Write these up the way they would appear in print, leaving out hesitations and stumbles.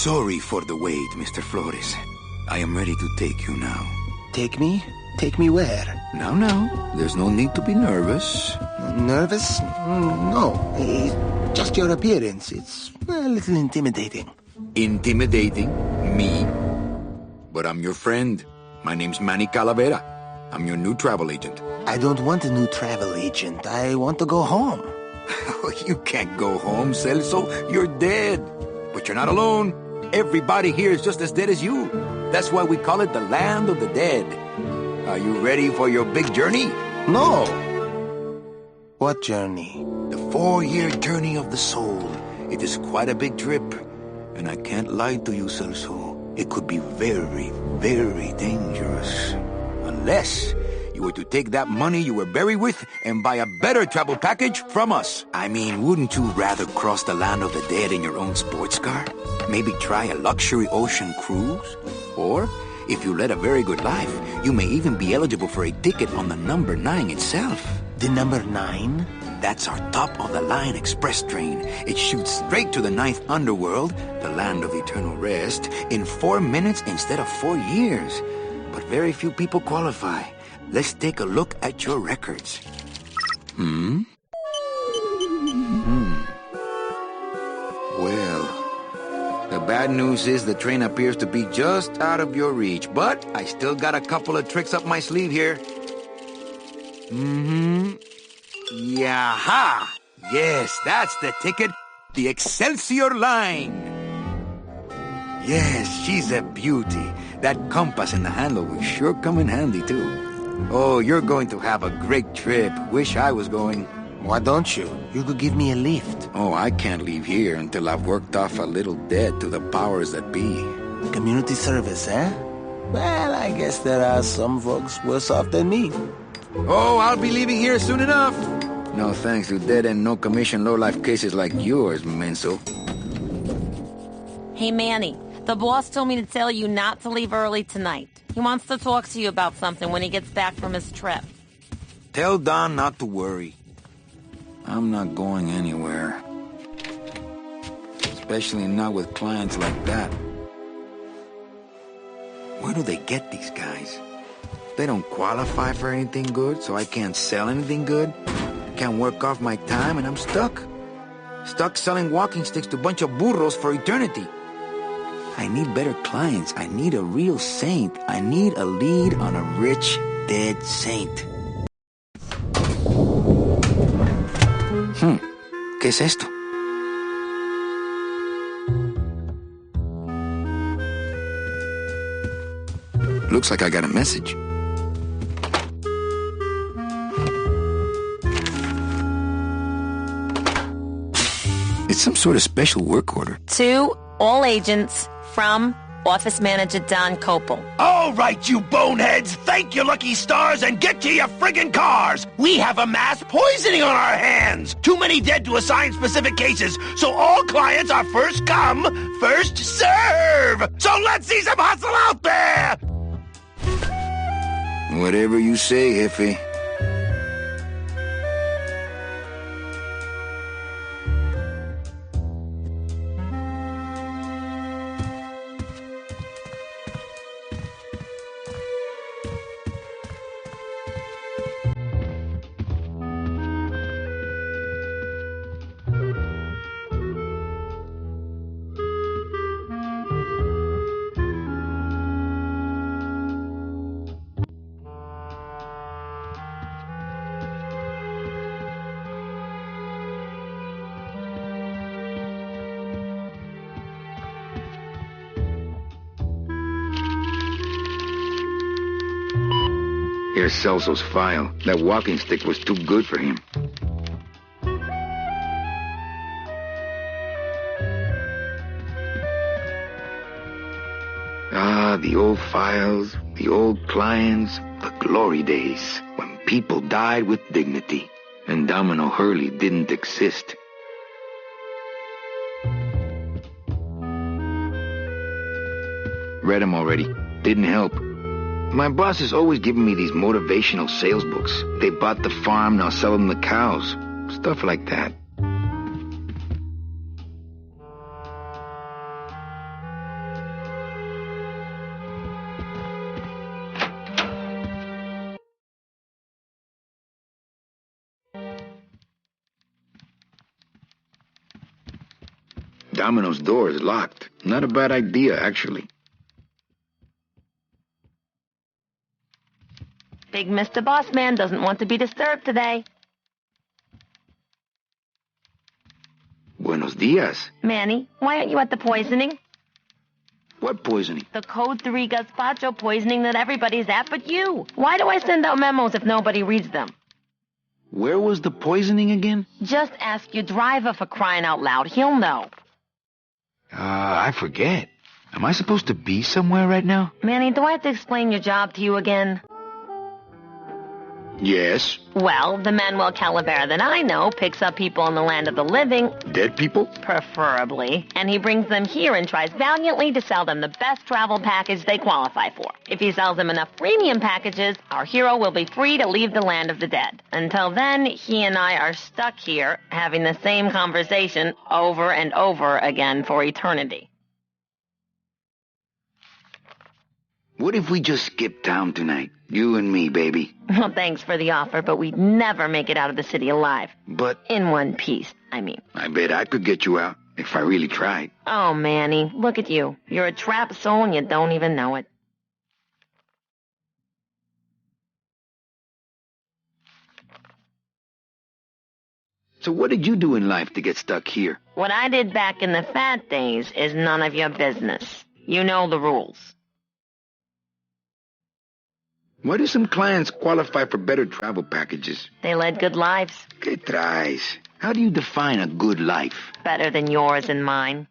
Sorry for the wait, Mr. Flores. I am ready to take you now. Take me? Take me where? Now, there's no need to be nervous. Nervous? No. Just your appearance. It's a little intimidating. Intimidating? Me? But I'm your friend. My name's Manny Calavera. I'm your new travel agent. I don't want a new travel agent. I want to go home. You can't go home, Celso. You're dead. But you're not alone. Everybody here is just as dead as you. That's why we call it the land of the dead. Are you ready for your big journey? No. What journey? The 4-year journey of the soul. It is quite a big trip. And I can't lie to you, Celso. It could be very, very dangerous. Unless you were to take that money you were buried with and buy a better travel package from us. I mean, wouldn't you rather cross the land of the dead in your own sports car? Maybe try a luxury ocean cruise? Or, if you led a very good life, you may even be eligible for a ticket on the number 9 itself. The number 9? That's our top-of-the-line express train. It shoots straight to the 9th underworld, the land of eternal rest, in 4 minutes instead of 4 years. But very few people qualify. Let's take a look at your records. Well, the bad news is the train appears to be just out of your reach, but I still got a couple of tricks up my sleeve here. Yaha! Yes, that's the ticket. The Excelsior line. Yes, she's a beauty. That compass in the handle will sure come in handy, too. Oh, you're going to have a great trip. Wish I was going. Why don't you? You could give me a lift. Oh, I can't leave here until I've worked off a little debt to the powers that be. Community service, eh? Well, I guess there are some folks worse off than me. Oh, I'll be leaving here soon enough. No thanks to dead and no commission low-life cases like yours, Menso. Hey, Manny. The boss told me to tell you not to leave early tonight. He wants to talk to you about something when he gets back from his trip. Tell Don not to worry. I'm not going anywhere. Especially not with clients like that. Where do they get these guys? They don't qualify for anything good, so I can't sell anything good. Can't work off my time, and I'm stuck. Stuck selling walking sticks to a bunch of burros for eternity. I need better clients. I need a real saint. I need a lead on a rich, dead saint. ¿Qué es esto? Looks like I got a message. It's some sort of special work order. To all agents from Office Manager Don Copel. All right, you boneheads, thank your lucky stars and get to your friggin' cars. We have a mass poisoning on our hands. Too many dead to assign specific cases, so all clients are first come, first serve. So let's see some hustle out there. Whatever you say, Jefe. Here's Celso's file. That walking stick was too good for him. Ah, the old files, the old clients, the glory days, when people died with dignity, and Domino Hurley didn't exist. Read them already. Didn't help. My boss is always giving me these motivational sales books. They bought the farm, now sell them the cows. Stuff like that. Domino's door is locked. Not a bad idea, actually. Big Mr. Boss Man doesn't want to be disturbed today. Buenos dias. Manny, why aren't you at the poisoning? What poisoning? The Code 3 gazpacho poisoning that everybody's at but you. Why do I send out memos if nobody reads them? Where was the poisoning again? Just ask your driver, for crying out loud. He'll know. I forget. Am I supposed to be somewhere right now? Manny, do I have to explain your job to you again? Yes. Well, the Manuel Calavera that I know picks up people in the land of the living. Dead people? Preferably. And he brings them here and tries valiantly to sell them the best travel package they qualify for. If he sells them enough premium packages, our hero will be free to leave the land of the dead. Until then, he and I are stuck here, having the same conversation over and over again for eternity. What if we just skip town tonight? You and me, baby. Well, thanks for the offer, but we'd never make it out of the city alive. But In one piece, I mean. I bet I could get you out if I really tried. Oh, Manny, look at you. You're a trapped soul and you don't even know it. So what did you do in life to get stuck here? What I did back in the fat days is none of your business. You know the rules. Why do some clients qualify for better travel packages? They led good lives. ¿Qué traes? How do you define a good life? Better than yours and mine.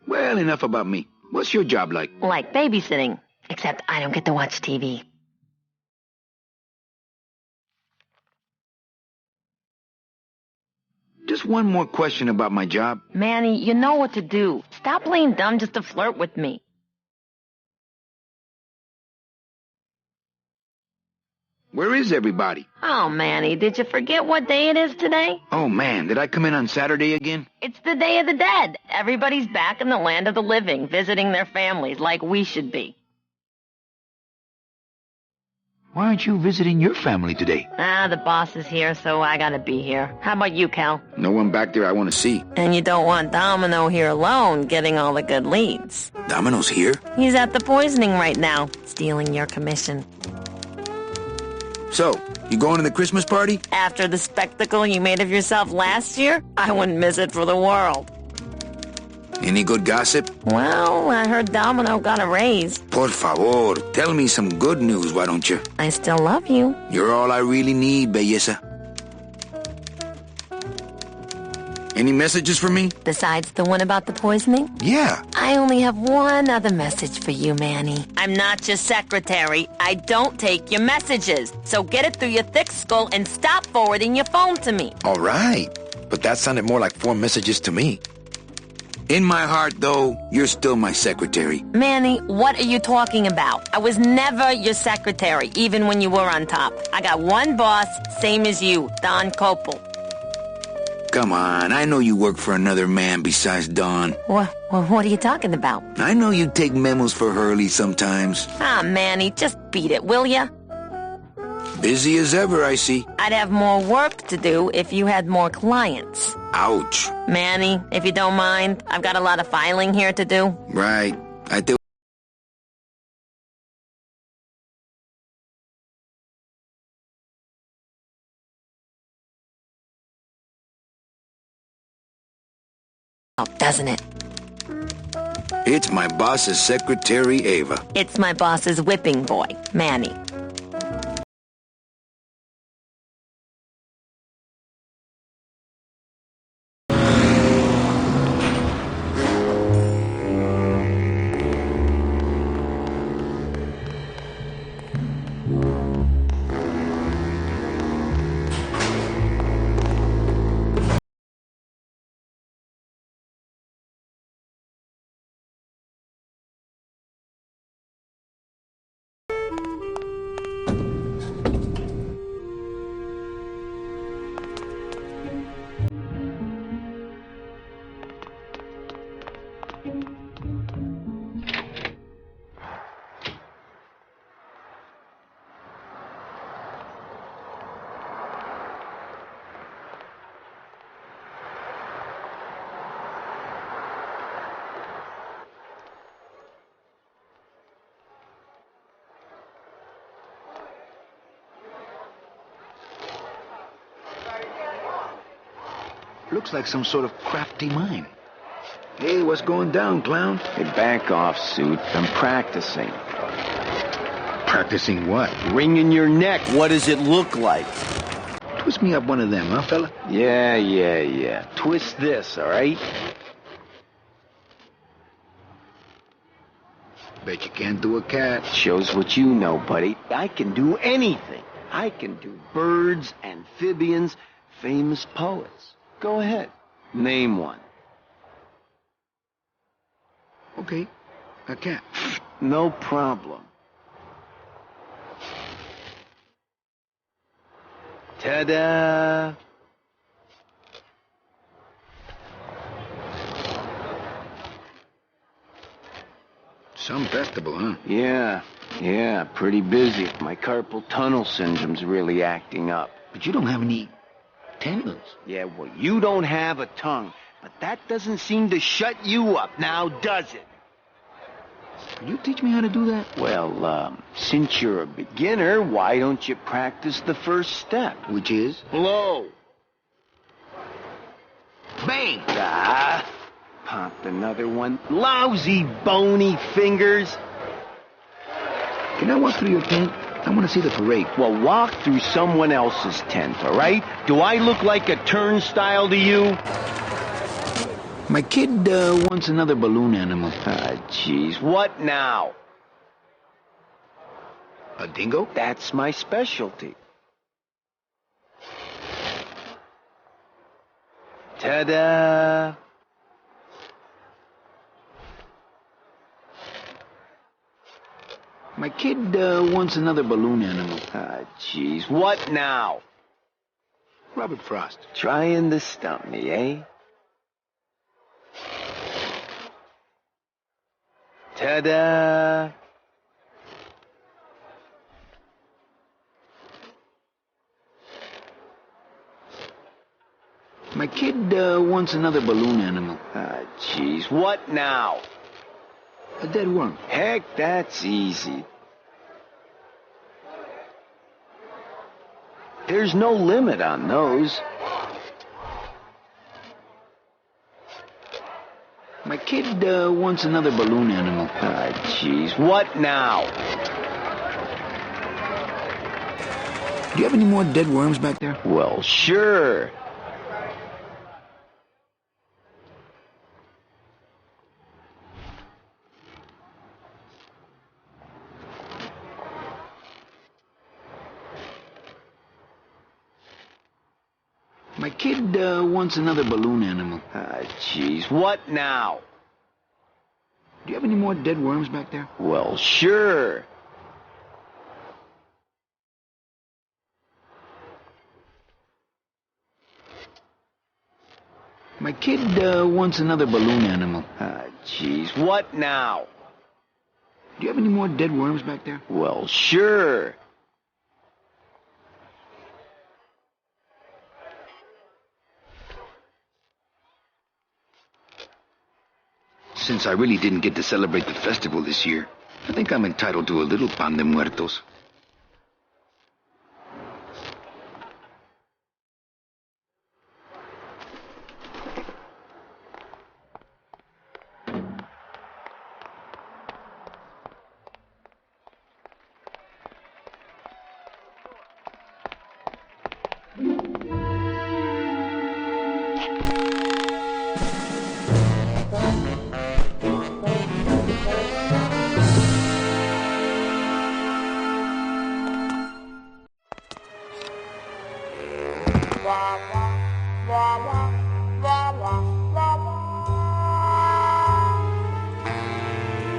Well, enough about me. What's your job like? Like babysitting. Except I don't get to watch TV. Just one more question about my job. Manny, you know what to do. Stop playing dumb just to flirt with me. Where is everybody? Oh, Manny, did you forget what day it is today? Oh, man, did I come in on Saturday again? It's the Day of the Dead. Everybody's back in the land of the living, visiting their families like we should be. Why aren't you visiting your family today? The boss is here, so I gotta be here. How about you, Cal? No one back there I want to see. And you don't want Domino here alone, getting all the good leads. Domino's here? He's at the poisoning right now, stealing your commission. So, you going to the Christmas party? After the spectacle you made of yourself last year, I wouldn't miss it for the world. Any good gossip? Well, I heard Domino got a raise. Por favor, tell me some good news, why don't you? I still love you. You're all I really need, belleza. Any messages for me? Besides the one about the poisoning? Yeah. I only have one other message for you, Manny. I'm not your secretary. I don't take your messages. So get it through your thick skull and stop forwarding your phone to me. All right. But that sounded more like 4 messages to me. In my heart, though, you're still my secretary. Manny, what are you talking about? I was never your secretary, even when you were on top. I got one boss, same as you, Don Copel. Come on, I know you work for another man besides Don. What are you talking about? I know you take memos for Hurley sometimes. Ah, Manny, just beat it, will ya? Busy as ever, I see. I'd have more work to do if you had more clients. Ouch. Manny, if you don't mind, I've got a lot of filing here to do. Right. I think... Doesn't it? It's my boss's secretary, Ava. It's my boss's whipping boy, Manny. Looks like some sort of crafty mine. Hey, what's going down, clown? Hey, back off, Suit. I'm practicing. Practicing what? Wringing your neck. What does it look like? Twist me up one of them, huh, fella? Yeah. Twist this, all right? Bet you can't do a cat. Shows what you know, buddy. I can do anything. I can do birds, amphibians, famous poets. Go ahead. Name one. Okay, a cat. No problem. Ta-da! Some festival, huh? Yeah, pretty busy. My carpal tunnel syndrome's really acting up. But you don't have any tendons. Yeah, well, you don't have a tongue, but that doesn't seem to shut you up now, does it? Can you teach me how to do that? Well, since you're a beginner, why don't you practice the first step? Which is? Blow. Bang! Ah, popped another one. Lousy, bony fingers. Can I walk through your tent? I want to see the parade. Well, walk through someone else's tent, all right? Do I look like a turnstile to you? My kid wants another balloon animal. Ah, jeez. What now? A dingo? That's my specialty. Ta-da! My kid wants another balloon animal. Ah, jeez. What now? Robert Frost. Trying to stump me, eh? Ta-da! My kid wants another balloon animal. Ah, jeez. What now? A dead worm. Heck, that's easy. There's no limit on those. My kid wants another balloon animal. Ah, jeez. What now? Do you have any more dead worms back there? Well, sure. My kid wants another balloon animal. Ah, jeez. What now? Do you have any more dead worms back there? Well, sure. My kid wants another balloon animal. Ah, jeez. What now? Do you have any more dead worms back there? Well, sure. Since I really didn't get to celebrate the festival this year, I think I'm entitled to a little pan de muertos.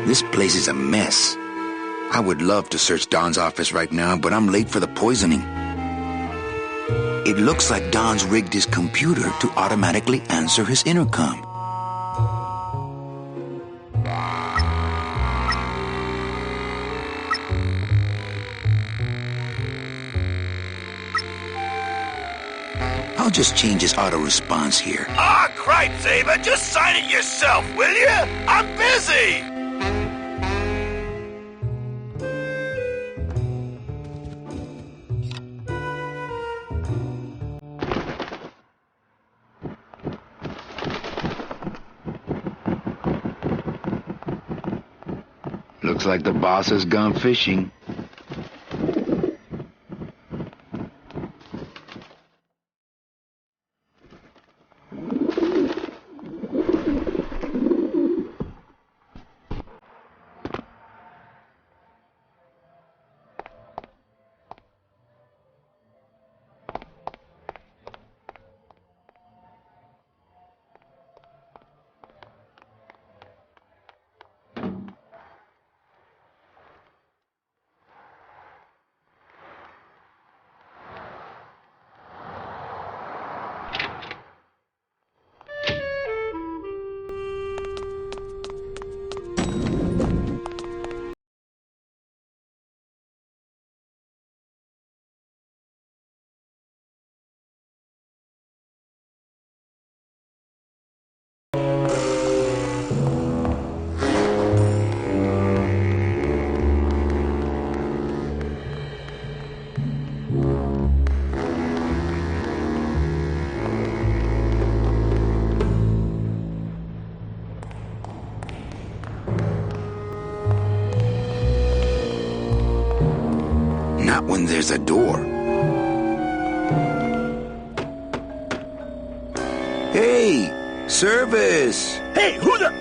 This place is a mess. I would love to search Don's office right now, but I'm late for the poisoning. It looks like Don's rigged his computer to automatically answer his intercom. I'll just change his auto-response here. Ah, cripes, Ava, just sign it yourself, will you? I'm busy! Looks like the boss has gone fishing. Not when there's a door. Hey! Service! Hey, who the...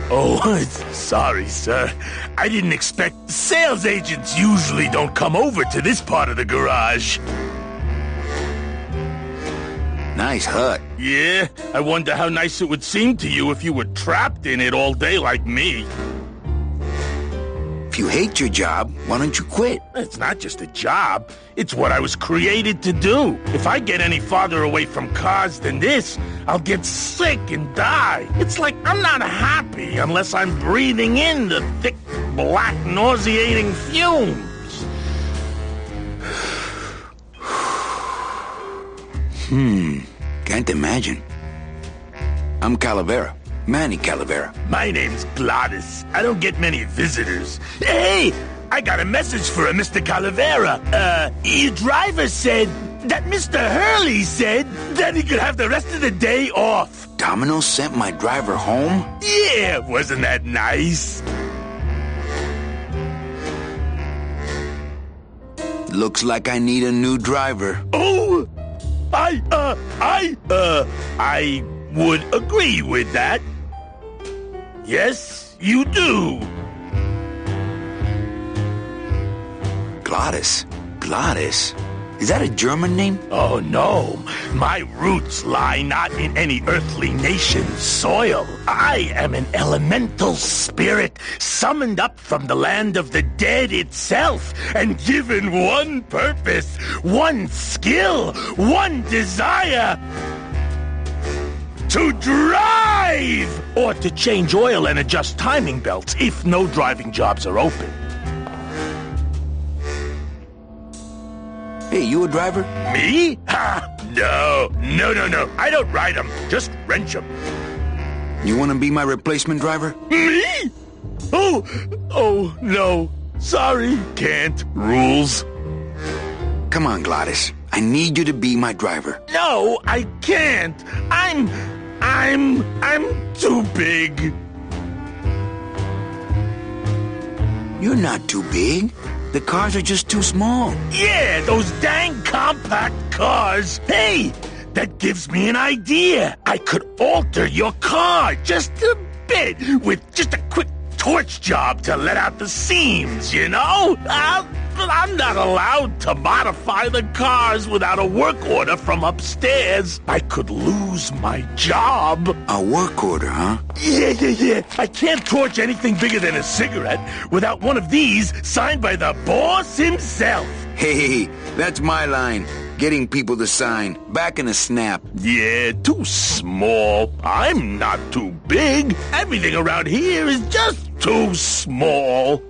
Oh, sorry, sir. I didn't expect... Sales agents usually don't come over to this part of the garage. Nice hut. Yeah? I wonder how nice it would seem to you if you were trapped in it all day like me. If you hate your job, why don't you quit? It's not just a job. It's what I was created to do. If I get any farther away from cars than this, I'll get sick and die. It's like I'm not happy unless I'm breathing in the thick, black, nauseating fumes. Can't imagine. I'm Calavera. Manny Calavera. My name's Gladys. I don't get many visitors. Hey! I got a message for a Mr. Calavera. Your driver said that Mr. Hurley said that he could have the rest of the day off. Domino sent my driver home? Yeah, wasn't that nice? Looks like I need a new driver. Oh! I would agree with that. Yes, you do. Gladys. Gladys? Is that a German name? Oh, no. My roots lie not in any earthly nation's soil. I am an elemental spirit summoned up from the land of the dead itself and given one purpose, one skill, one desire. To drive! Or to change oil and adjust timing belts if no driving jobs are open. Hey, you a driver? Me? Ha! No. I don't ride them, just wrench them. You want to be my replacement driver? Me? Oh, no. Sorry, can't. Rules. Come on, Gladys. I need you to be my driver. No, I can't. I'm too big. You're not too big. The cars are just too small. Yeah, those dang compact cars. Hey, that gives me an idea. I could alter your car just a bit with just a quick torch job to let out the seams, you know? I'm not allowed to modify the cars without a work order from upstairs. I could lose my job. A work order, huh? Yeah. I can't torch anything bigger than a cigarette without one of these signed by the boss himself. Hey, that's my line. Getting people to sign. Back in a snap. Yeah, too small. I'm not too big. Everything around here is just too small.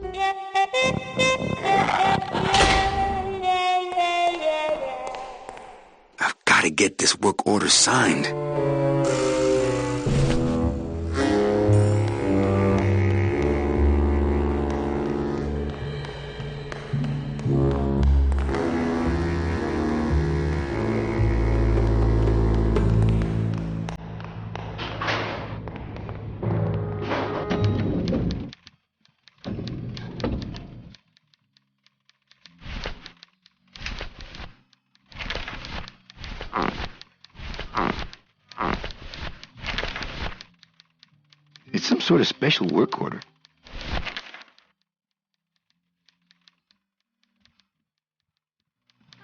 I've got to get this work order signed. sort of special work order.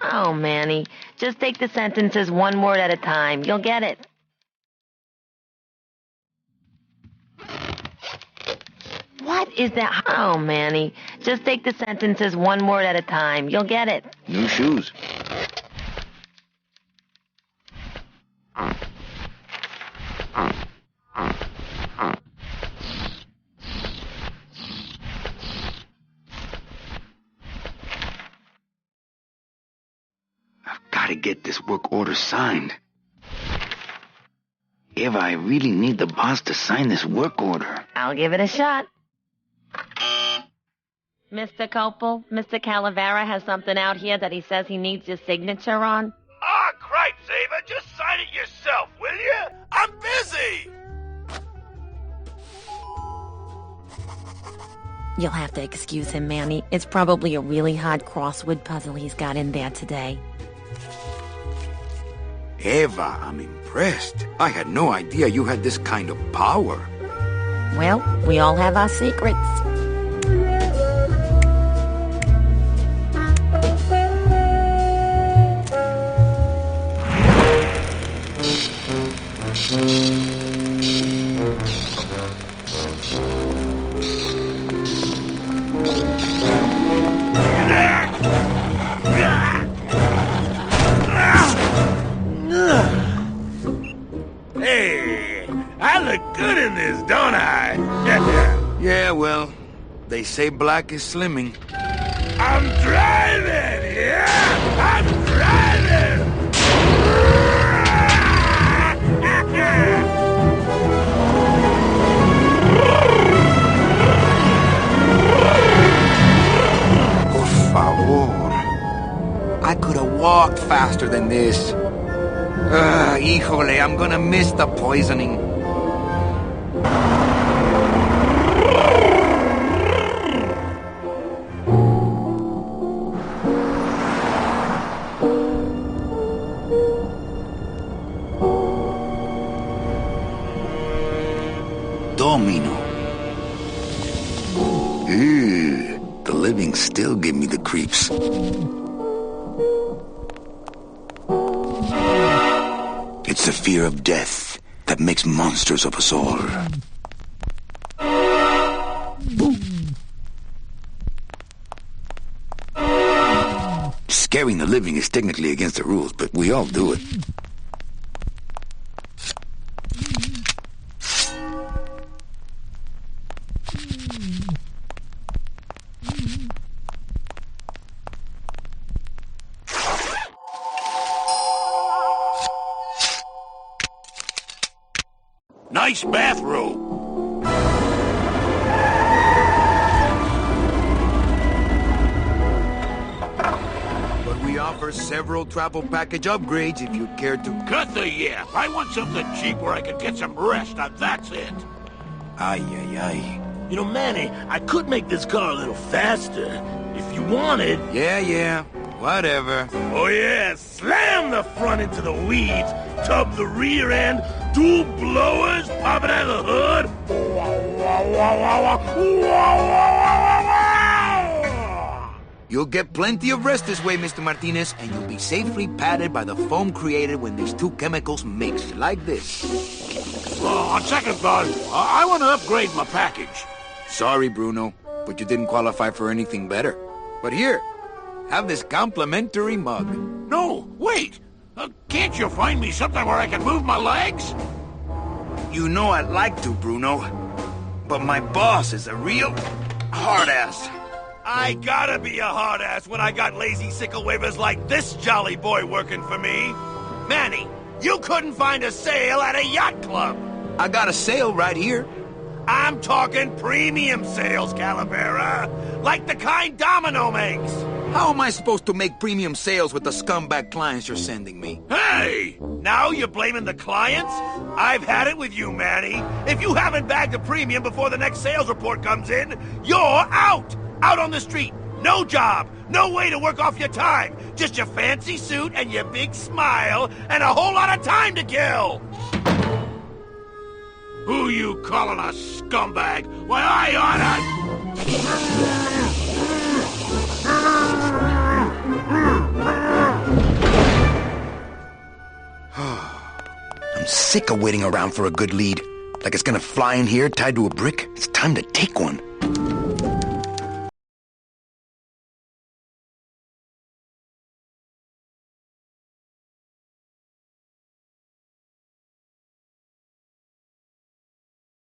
Oh, Manny, just take the sentences one word at a time. You'll get it. What is that? Oh, Manny, just take the sentences one word at a time. You'll get it. New shoes. I've got to get this work order signed. Eva, I really need the boss to sign this work order. I'll give it a shot. Mr. Copel, Mr. Calavera has something out here that he says he needs your signature on. Ah, cripes, Ava, just sign it yourself, will you? I'm busy! You'll have to excuse him, Manny. It's probably a really hard crossword puzzle he's got in there today. Eva, I'm impressed. I had no idea you had this kind of power. Well, we all have our secrets. Hey, I look good in this, don't I? Yeah, well, they say black is slimming. I'm driving, yeah! I'm driving! Por favor. I could have walked faster than this. Híjole, I'm gonna miss the poisoning. Domino. Ew, the living still give me the creeps. It's the fear of death that makes monsters of us all. Scaring the living is technically against the rules, but we all do it. Nice bathrobe. But we offer several travel package upgrades if you care to... Cut the yap. I want something cheap where I can get some rest. Now, that's it. Ay, ay, ay. You know, Manny, I could make this car a little faster if you wanted. Yeah, whatever. Oh, yeah. Slam the front into the weeds, tub the rear end, dual blowers popping out of the hood. You'll get plenty of rest this way, Mr. Martinez, and you'll be safely padded by the foam created when these two chemicals mix, like this. On second thought, I want to upgrade my package. Sorry, Bruno, but you didn't qualify for anything better. But here, have this complimentary mug. No, wait. Can't you find me something where I can move my legs? You know I'd like to, Bruno, but my boss is a real hard-ass. I gotta be a hard-ass when I got lazy sickle wavers like this jolly boy working for me. Manny, you couldn't find a sale at a yacht club. I got a sale right here. I'm talking premium sales, Calavera. Like the kind Domino makes. How am I supposed to make premium sales with the scumbag clients you're sending me? Hey! Now you're blaming the clients? I've had it with you, Manny. If you haven't bagged a premium before the next sales report comes in, you're out! Out on the street. No job. No way to work off your time. Just your fancy suit and your big smile and a whole lot of time to kill. Who you calling a scumbag? Why, I oughta... I'm sick of waiting around for a good lead. Like it's gonna fly in here tied to a brick. It's time to take one.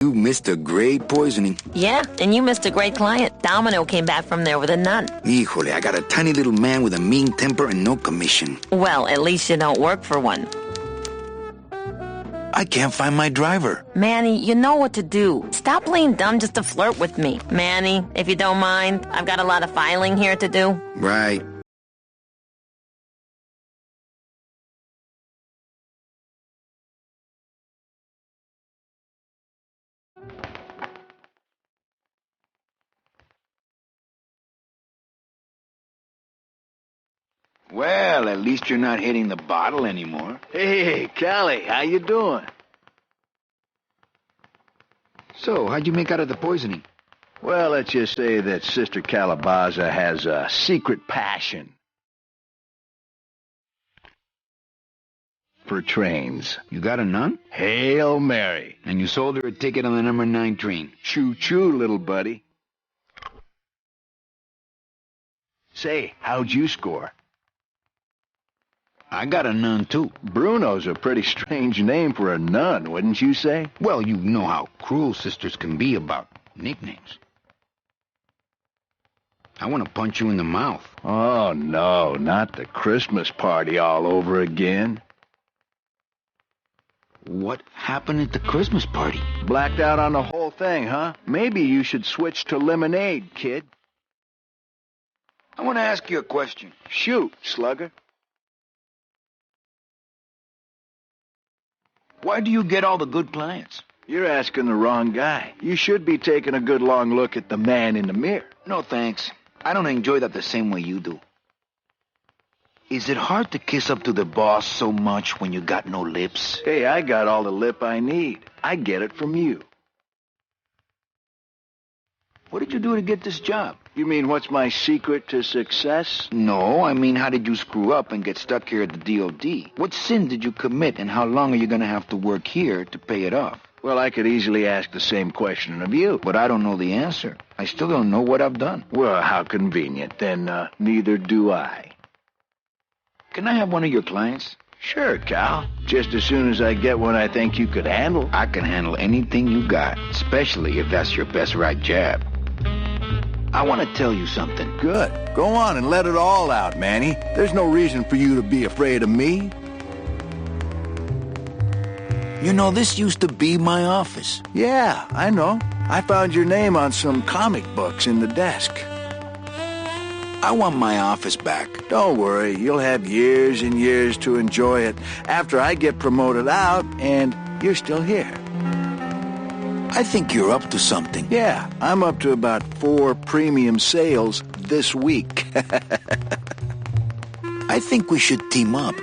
You missed a great poisoning. Yeah, and you missed a great client. Domino came back from there with a nun. Híjole, I got a tiny little man with a mean temper and no commission. Well, at least you don't work for one. I can't find my driver. Manny, you know what to do. Stop playing dumb just to flirt with me. Manny, if you don't mind, I've got a lot of filing here to do. Right. Well, at least you're not hitting the bottle anymore. Hey, Callie, how you doing? So, how'd you make out of the poisoning? Well, let's just say that Sister Calabaza has a secret passion for trains. You got a nun? Hail Mary. And you sold her a ticket on the number 9 train. Choo-choo, little buddy. Say, how'd you score? I got a nun, too. Bruno's a pretty strange name for a nun, wouldn't you say? Well, you know how cruel sisters can be about nicknames. I want to punch you in the mouth. Oh, no, not the Christmas party all over again. What happened at the Christmas party? Blacked out on the whole thing, huh? Maybe you should switch to lemonade, kid. I want to ask you a question. Shoot, slugger. Why do you get all the good clients? You're asking the wrong guy. You should be taking a good long look at the man in the mirror. No, thanks. I don't enjoy that the same way you do. Is it hard to kiss up to the boss so much when you got no lips? Hey, I got all the lip I need. I get it from you. What did you do to get this job? You mean what's my secret to success? No, I mean how did you screw up and get stuck here at the DOD? What sin did you commit and how long are you going to have to work here to pay it off? Well, I could easily ask the same question of you. But I don't know the answer. I still don't know what I've done. Well, how convenient. Then, neither do I. Can I have one of your clients? Sure, Cal. Just as soon as I get one I think you could handle. I can handle anything you got, especially if that's your best right jab. I want to tell you something. Good. Go on and let it all out, Manny. There's no reason for you to be afraid of me. You know, this used to be my office. Yeah, I know. I found your name on some comic books in the desk. I want my office back. Don't worry, you'll have years and years to enjoy it after I get promoted out and you're still here. I think you're up to something. Yeah, I'm up to about 4 premium sales this week. I think we should team up.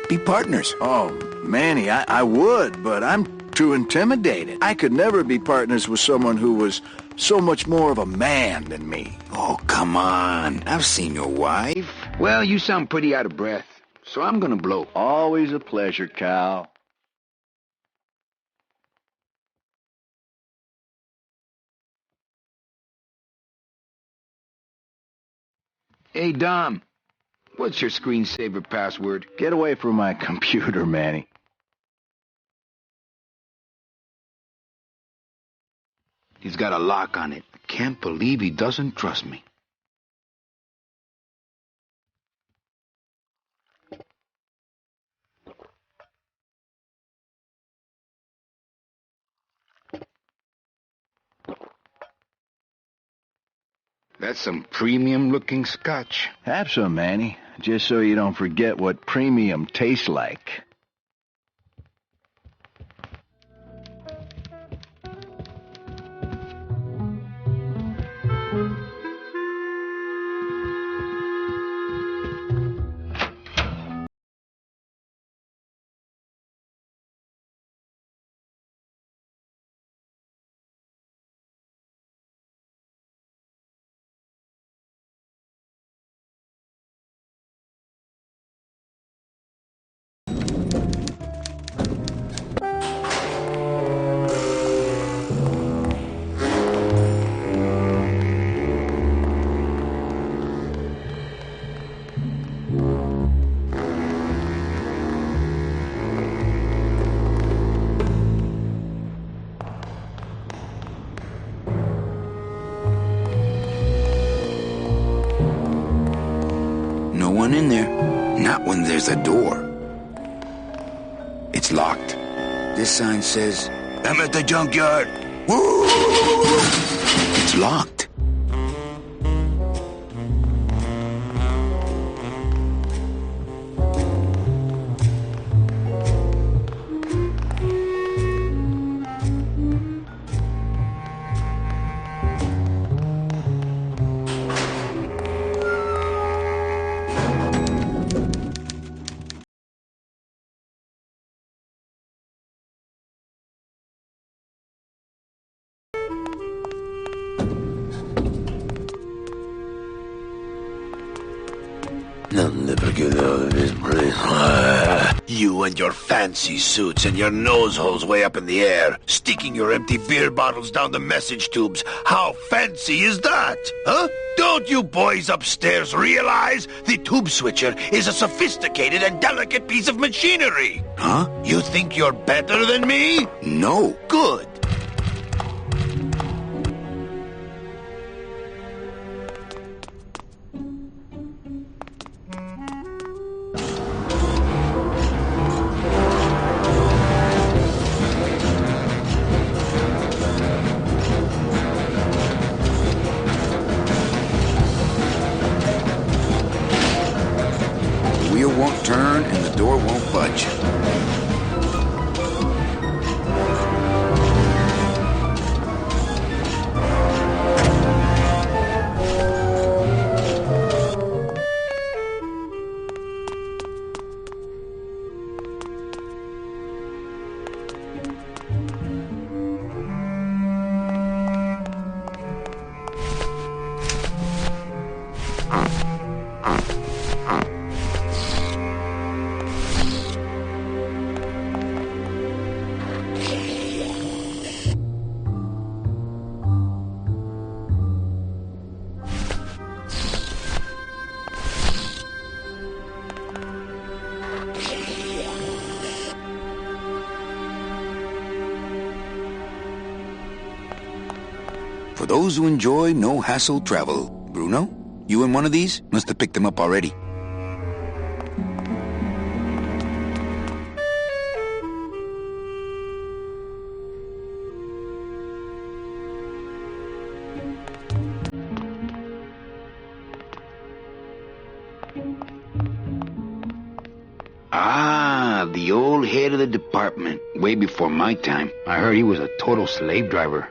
Be partners. Oh, Manny, I would, but I'm too intimidated. I could never be partners with someone who was so much more of a man than me. Oh, come on. I've seen your wife. Well, you sound pretty out of breath, so I'm gonna blow. Always a pleasure, Cal. Hey, Dom. What's your screensaver password? Get away from my computer, Manny. He's got a lock on it. I can't believe he doesn't trust me. That's some premium-looking scotch. Have some, Manny, just so you don't forget what premium tastes like. there's a door. It's locked. This sign says, "I'm at the junkyard." Woo! It's locked. I'll never get out of this place. You and your fancy suits and your nose holes way up in the air, sticking your empty beer bottles down the message tubes. How fancy is that? Huh? Don't you boys upstairs realize the tube switcher is a sophisticated and delicate piece of machinery? Huh? You think you're better than me? No. Good. The wheel won't turn and the door won't budge. For those who enjoy no-hassle travel. Bruno, you in one of these? Must have picked them up already. Ah, the old head of the department. Way before my time. I heard he was a total slave driver.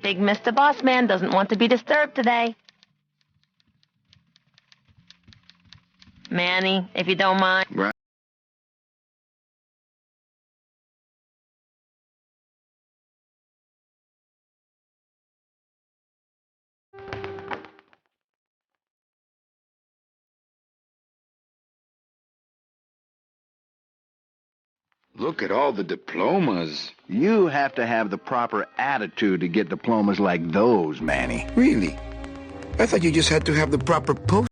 Big Mr. Boss Man doesn't want to be disturbed today. Manny, if you don't mind. Right. Look at all the diplomas. You have to have the proper attitude to get diplomas like those, Manny. Really? I thought you just had to have the proper post.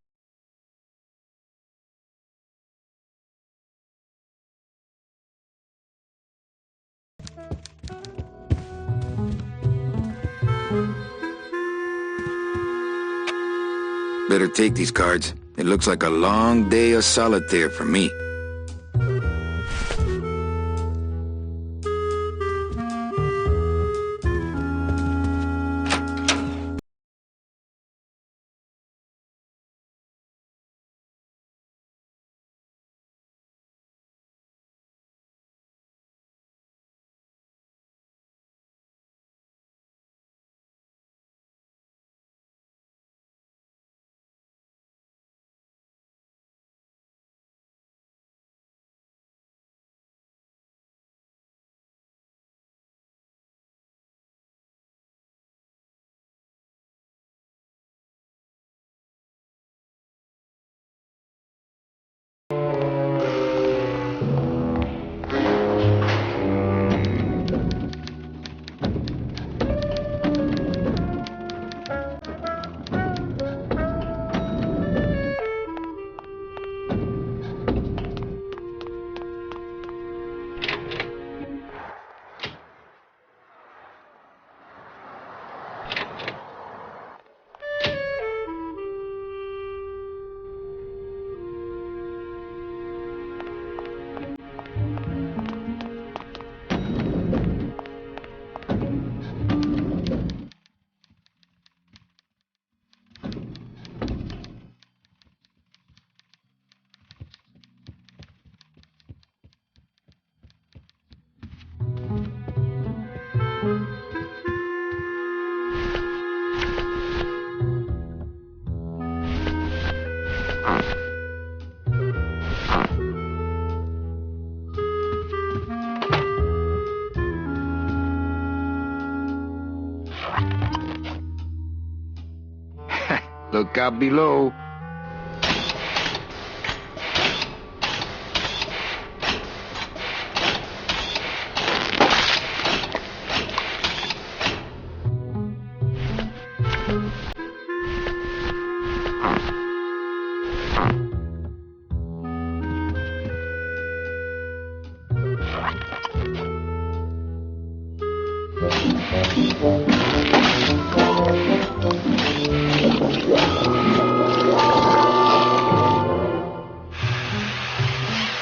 Better take these cards. It looks like a long day of solitaire for me. Look out below.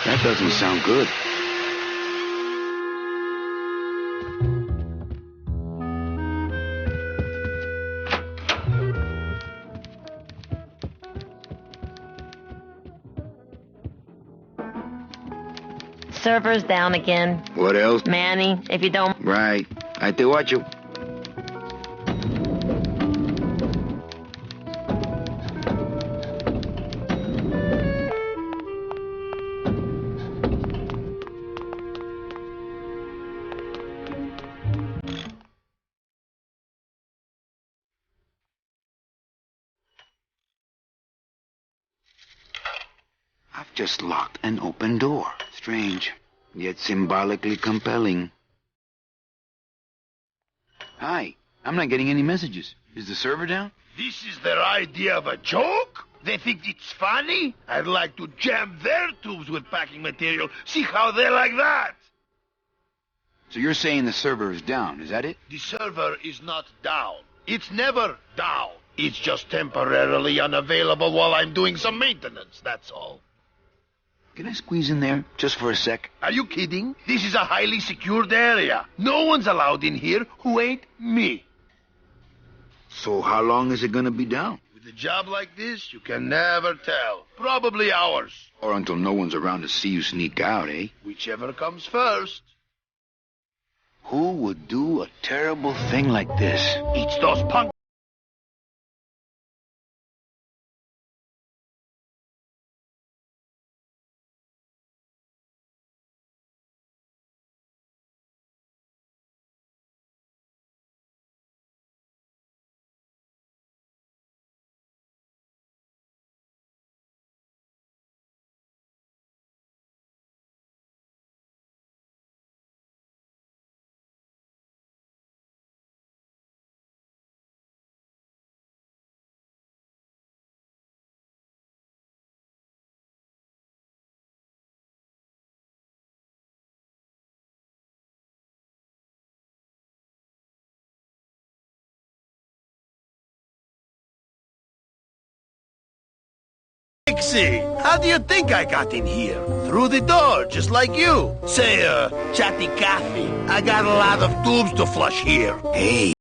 That doesn't sound good. Server's down again. What else? Manny, if you don't... Right. I te watcho. I've just locked an open door. Strange, yet symbolically compelling. Hi, I'm not getting any messages. Is the server down? This is their idea of a joke? They think it's funny? I'd like to jam their tubes with packing material. See how they like that. So you're saying the server is down, is that it? The server is not down. It's never down. It's just temporarily unavailable while I'm doing some maintenance, that's all. Can I squeeze in there, just for a sec? Are you kidding? This is a highly secured area. No one's allowed in here who ain't me. So how long is it gonna be down? With a job like this, you can never tell. Probably hours. Or until no one's around to see you sneak out, eh? Whichever comes first. Who would do a terrible thing like this? It's those punk... Dixie, how do you think I got in here? Through the door, just like you. Say, chatty Cathy, I got a lot of tubes to flush here. Hey.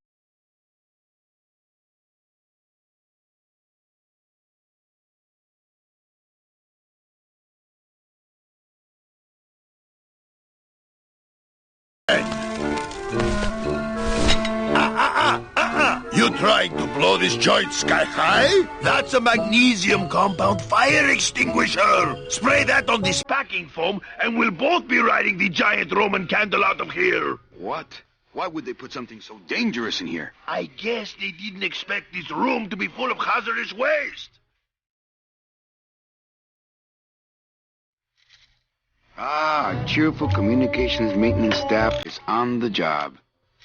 You trying to blow this joint sky high? That's a magnesium compound fire extinguisher. Spray that on this packing foam and we'll both be riding the giant Roman candle out of here. What? Why would they put something so dangerous in here? I guess they didn't expect this room to be full of hazardous waste. Our cheerful communications maintenance staff is on the job.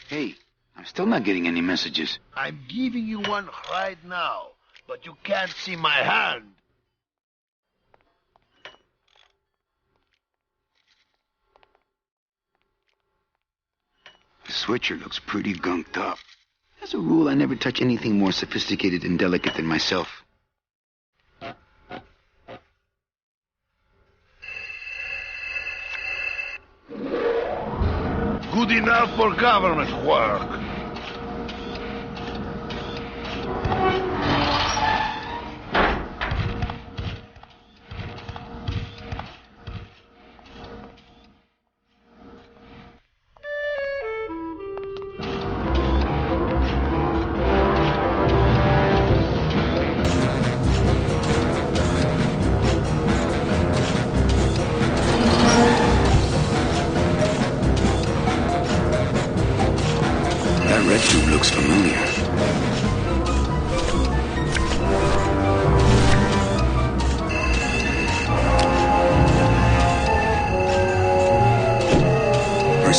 Hey, I'm still not getting any messages. I'm giving you one right now, but you can't see my hand. The switcher looks pretty gunked up. As a rule, I never touch anything more sophisticated and delicate than myself. Good enough for government work.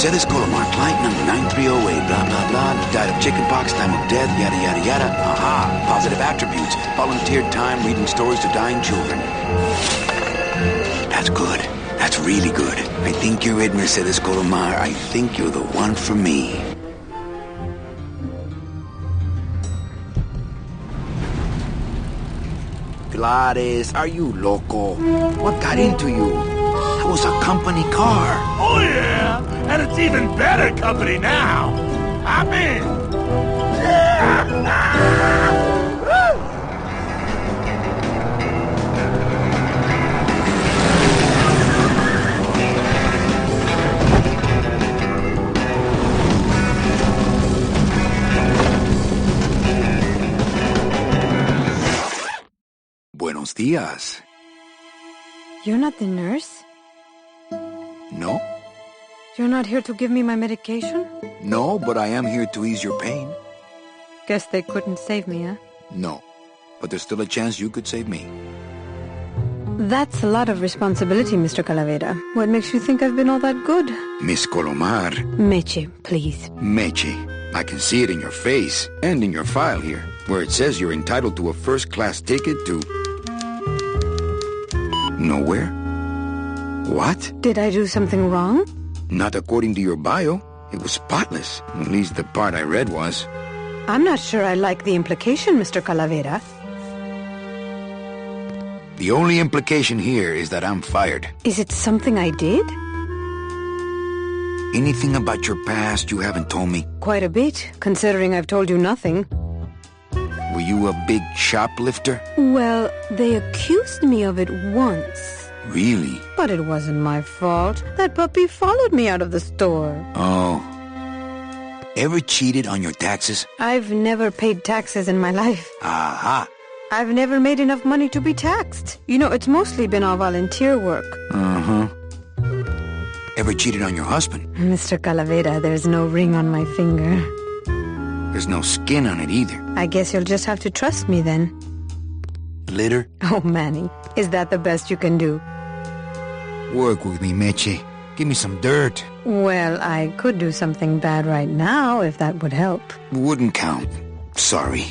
Mercedes Colomar, client number 9308, blah, blah, blah. Died of chickenpox, time of death, yada, yada, yada. Aha, positive attributes. Volunteered time reading stories to dying children. That's good. That's really good. I think you're it, Mercedes Colomar. I think you're the one for me. Gladys, are you loco? What got into you? That was a company car. Oh, yeah, and it's even better company now. I'm in. Buenos días. You're not the nurse? No? You're not here to give me my medication? No, but I am here to ease your pain. Guess they couldn't save me, huh? No, but there's still a chance you could save me. That's a lot of responsibility, Mr. Calavera. What makes you think I've been all that good? Miss Colomar. Meche, please. Meche. I can see it in your face and in your file here, where it says you're entitled to a first-class ticket to... nowhere? What? Did I do something wrong? Not according to your bio. It was spotless. At least the part I read was. I'm not sure I like the implication, Mr. Calavera. The only implication here is that I'm fired. Is it something I did? Anything about your past you haven't told me? Quite a bit, considering I've told you nothing. Were you a big shoplifter? Well, they accused me of it once. Really? But it wasn't my fault. That puppy followed me out of the store. Oh. Ever cheated on your taxes? I've never paid taxes in my life. Aha. I've never made enough money to be taxed. You know, it's mostly been all volunteer work. Uh-huh. Ever cheated on your husband? Mr. Calavera, there's no ring on my finger. There's no skin on it either. I guess you'll just have to trust me then. Glitter? Oh, Manny, is that the best you can do? Work with me, Meche. Give me some dirt. Well, I could do something bad right now, if that would help. Wouldn't count. Sorry.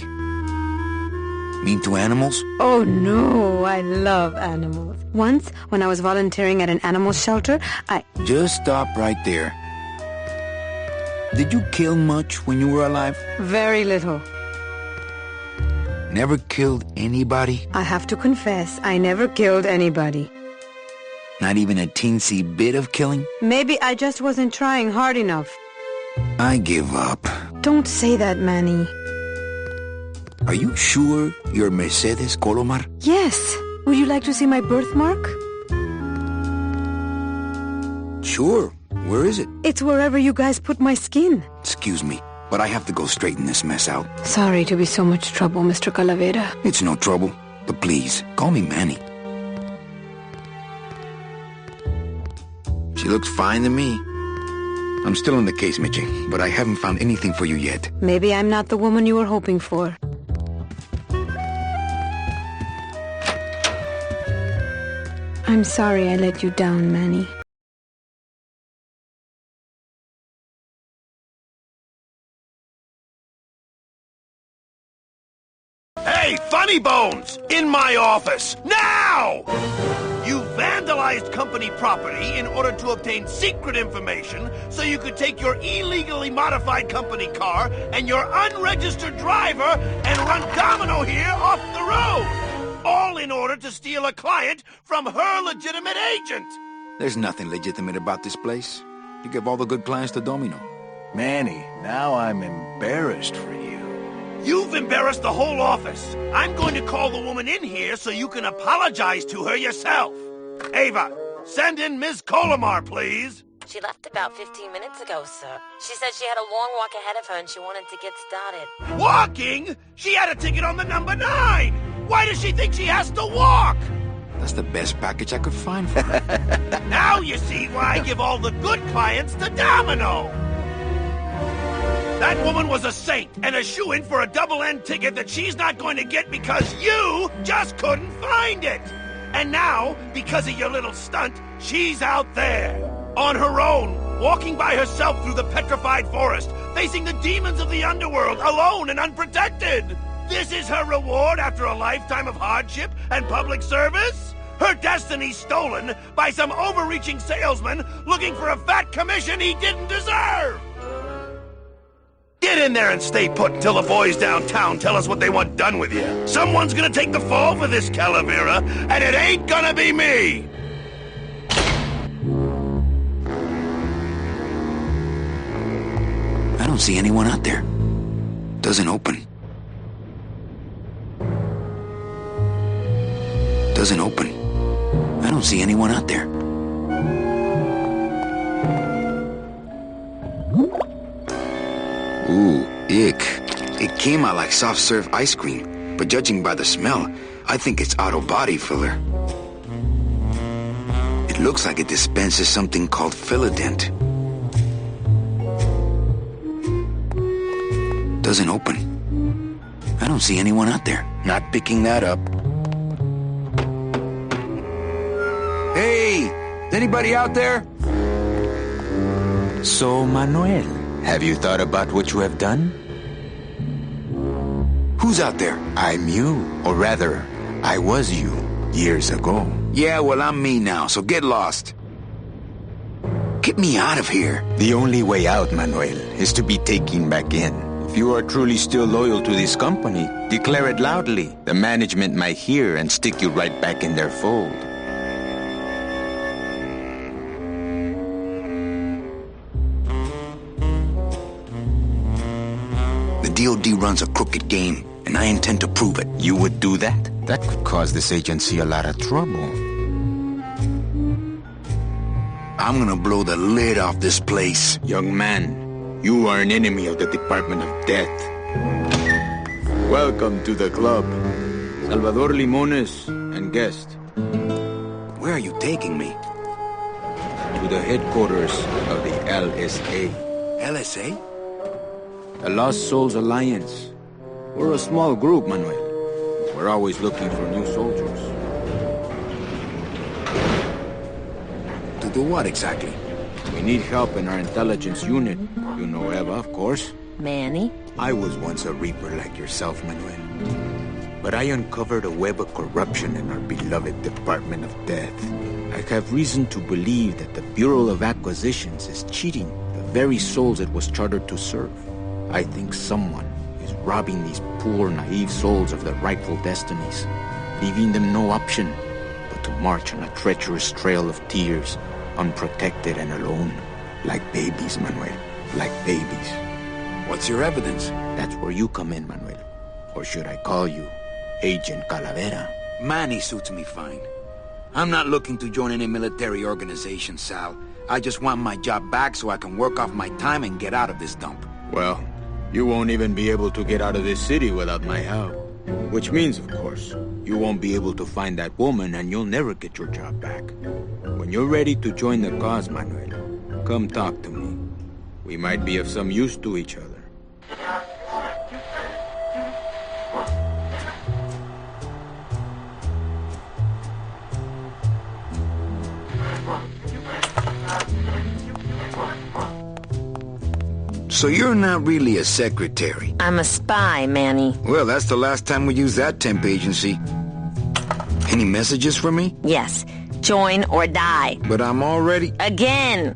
Mean to animals? Oh, no, I love animals. Once, when I was volunteering at an animal shelter, Just stop right there. Did you kill much when you were alive? Very little. Never killed anybody? I have to confess, I never killed anybody. Not even a teensy bit of killing? Maybe I just wasn't trying hard enough. I give up. Don't say that, Manny. Are you sure you're Mercedes Colomar? Yes. Would you like to see my birthmark? Sure. Where is it? It's wherever you guys put my skin. Excuse me, but I have to go straighten this mess out. Sorry to be so much trouble, Mr. Calavera. It's no trouble, but please, call me Manny. She looks fine to me. I'm still on the case, Mitchie, but I haven't found anything for you yet. Maybe I'm not the woman you were hoping for. I'm sorry I let you down, Manny. Hey, Funny Bones! In my office! Now! You vandalized company property in order to obtain secret information so you could take your illegally modified company car and your unregistered driver and run domino here off the road! All in order to steal a client from her legitimate agent! There's nothing legitimate about this place. You give all the good clients to Domino. Manny, now I'm embarrassed for you. You've embarrassed the whole office. I'm going to call the woman in here so you can apologize to her yourself. Ava, send in Ms. Colomar, please. She left about 15 minutes ago, sir. She said she had a long walk ahead of her and she wanted to get started. Walking? She had a ticket on the number 9. Why does she think she has to walk? That's the best package I could find for her. Now you see why I give all the good clients to Domino. That woman was a saint and a shoo-in for a double-end ticket that she's not going to get because you just couldn't find it. And now, because of your little stunt, she's out there. On her own, walking by herself through the petrified forest, facing the demons of the underworld, alone and unprotected. This is her reward after a lifetime of hardship and public service? Her destiny stolen by some overreaching salesman looking for a fat commission he didn't deserve! Get in there and stay put until the boys downtown tell us what they want done with you. Someone's gonna take the fall for this, Calavera, and it ain't gonna be me! I don't see anyone out there. Doesn't open. Doesn't open. I don't see anyone out there. Ooh, ick. It came out like soft serve ice cream, but judging by the smell, I think it's auto body filler. It looks like it dispenses something called Philodent. Doesn't open. I don't see anyone out there. Not picking that up. Hey! Is anybody out there? So, Manuel, have you thought about what you have done? Who's out there? I'm you, or rather, I was you, years ago. Yeah, well, I'm me now, so get lost. Get me out of here. The only way out, Manuel, is to be taken back in. If you are truly still loyal to this company, declare it loudly. The management might hear and stick you right back in their fold. The DOD runs a crooked game, and I intend to prove it. You would do that? That could cause this agency a lot of trouble. I'm gonna blow the lid off this place. Young man, you are an enemy of the Department of Death. Welcome to the club. Salvador Limones and guest. Where are you taking me? To the headquarters of the LSA. LSA? The Lost Souls Alliance. We're a small group, Manuel. We're always looking for new soldiers. To do what exactly? We need help in our intelligence unit. You know Eva, of course. Manny? I was once a Reaper like yourself, Manuel. But I uncovered a web of corruption in our beloved Department of Death. I have reason to believe that the Bureau of Acquisitions is cheating the very souls it was chartered to serve. I think someone is robbing these poor, naive souls of their rightful destinies, leaving them no option but to march on a treacherous trail of tears, unprotected and alone, like babies, Manuel, like babies. What's your evidence? That's where you come in, Manuel. Or should I call you Agent Calavera? Manny suits me fine. I'm not looking to join any military organization, Sal. I just want my job back so I can work off my time and get out of this dump. Well, you won't even be able to get out of this city without my help. Which means, of course, you won't be able to find that woman and you'll never get your job back. When you're ready to join the cause, Manuel, come talk to me. We might be of some use to each other. So you're not really a secretary? I'm a spy, Manny. Well, that's the last time we used that temp agency. Any messages for me? Yes. Join or die. But I'm already... Again!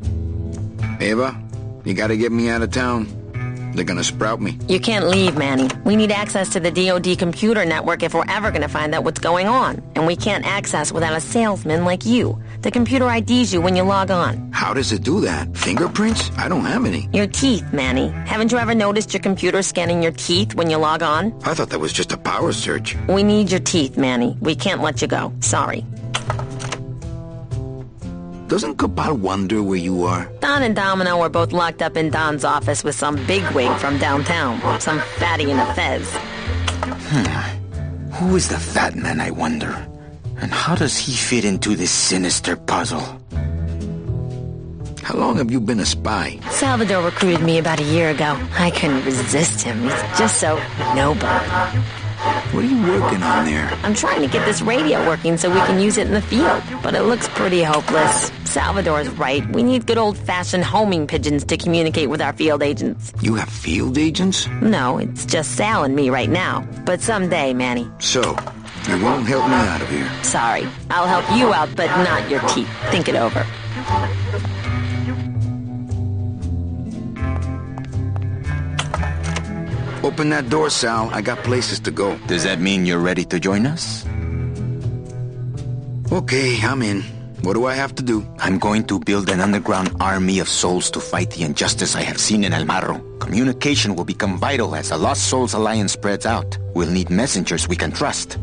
Eva, you gotta get me out of town. They're gonna sprout me. You can't leave, Manny. We need access to the DOD computer network if we're ever gonna find out what's going on. And we can't access without a salesman like you. The computer IDs you when you log on. How does it do that? Fingerprints? I don't have any. Your teeth, Manny. Haven't you ever noticed your computer scanning your teeth when you log on? I thought that was just a power search. We need your teeth, Manny. We can't let you go. Sorry. Doesn't Cabal wonder where you are? Don and Domino were both locked up in Don's office with some bigwig from downtown. Some fatty in a fez. Who is the fat man, I wonder? And how does he fit into this sinister puzzle? How long have you been a spy? Salvador recruited me about a year ago. I couldn't resist him. He's just so noble. What are you working on there? I'm trying to get this radio working so we can use it in the field, but it looks pretty hopeless. Salvador's right. We need good old-fashioned homing pigeons to communicate with our field agents. You have field agents? No, it's just Sal and me right now. But someday, Manny. So, you won't help me out of here. Sorry. I'll help you out, but not your teeth. Think it over. Open that door, Sal. I got places to go. Does that mean you're ready to join us? Okay, I'm in. What do I have to do? I'm going to build an underground army of souls to fight the injustice I have seen in El Marro. Communication will become vital as the Lost Souls Alliance spreads out. We'll need messengers we can trust.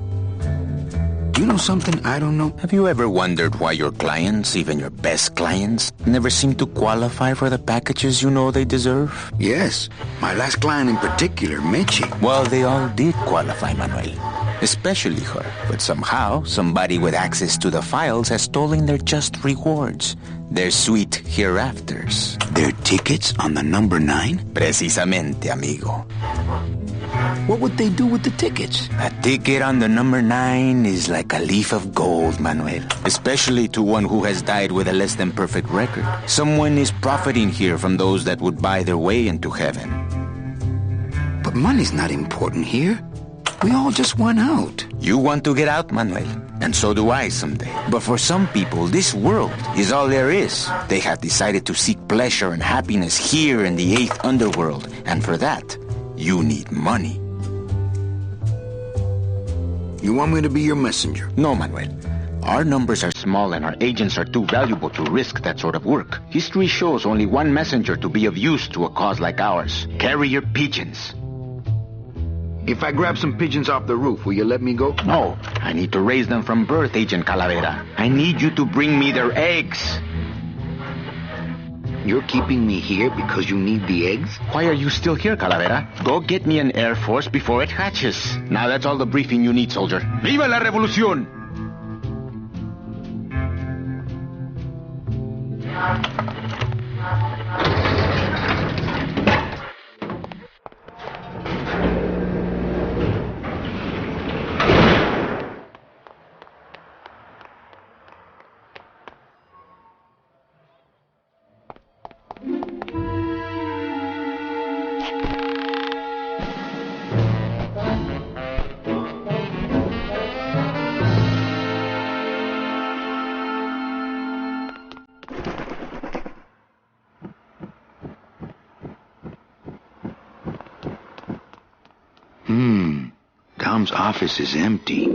You know something I don't know? Have you ever wondered why your clients, even your best clients, never seem to qualify for the packages you know they deserve? Yes. My last client in particular, Meche. Well, they all did qualify, Manuel. Especially her. But somehow, somebody with access to the files has stolen their just rewards. Their sweet hereafters. Their tickets on the number 9? Precisamente, amigo. What would they do with the tickets? A ticket on the number 9 is like a leaf of gold, Manuel. Especially to one who has died with a less than perfect record. Someone is profiting here from those that would buy their way into heaven. But money's not important here. We all just want out. You want to get out, Manuel. And so do I someday. But for some people, this world is all there is. They have decided to seek pleasure and happiness here in the 8th underworld. And for that, you need money. You want me to be your messenger? No, Manuel. Our numbers are small and our agents are too valuable to risk that sort of work. History shows only one messenger to be of use to a cause like ours. Carrier pigeons. If I grab some pigeons off the roof, will you let me go? No, I need to raise them from birth, Agent Calavera. I need you to bring me their eggs. You're keeping me here because you need the eggs? Why are you still here, Calavera? Go get me an Air Force before it hatches. Now that's all the briefing you need, soldier. ¡Viva la revolución! Tom's office is empty.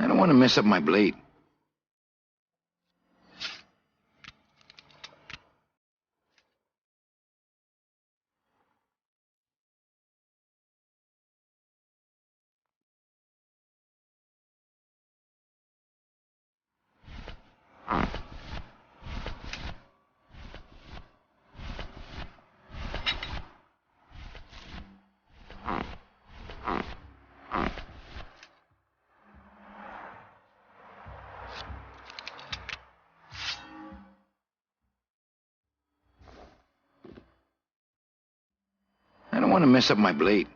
I don't want to mess up my blade. want to mess up my blade.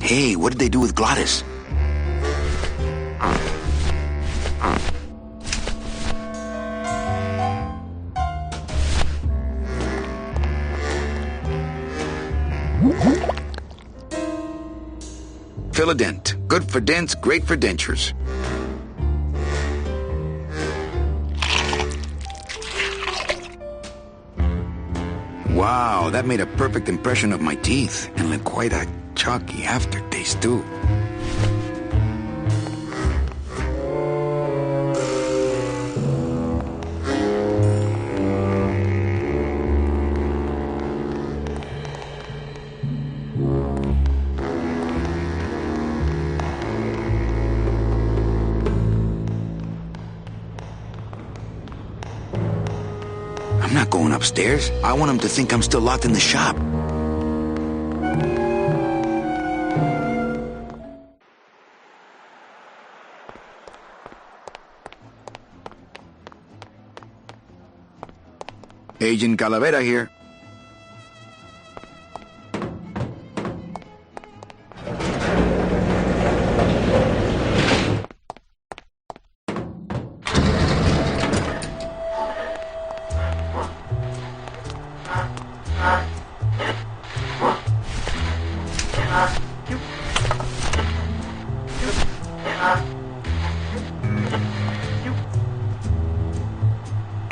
Hey, what did they do with Glottis? Philodent. Good for dents, great for dentures. Wow, that made a perfect impression of my teeth, and left quite a chalky aftertaste, too. I'm not going upstairs. I want him to think I'm still locked in the shop. Agent Calavera here.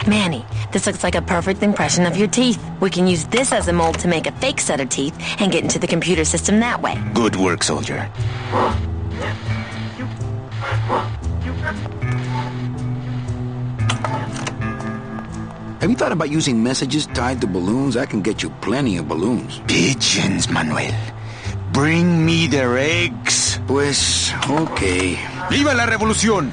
Manny, this looks like a perfect impression of your teeth. We can use this as a mold to make a fake set of teeth and get into the computer system that way. Good work, soldier. Have you thought about using messages tied to balloons? I can get you plenty of balloons. Pigeons, Manuel. Bring me their eggs. Pues, okay. ¡Viva la revolución!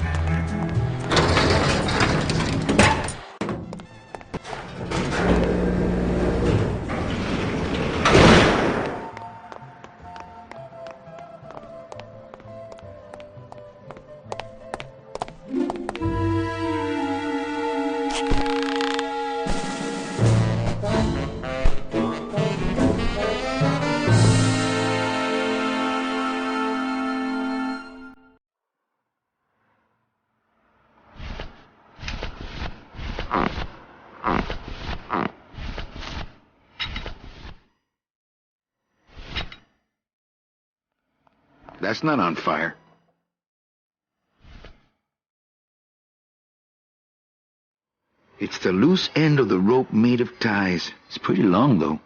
That's not on fire. It's the loose end of the rope made of ties. It's pretty long, though.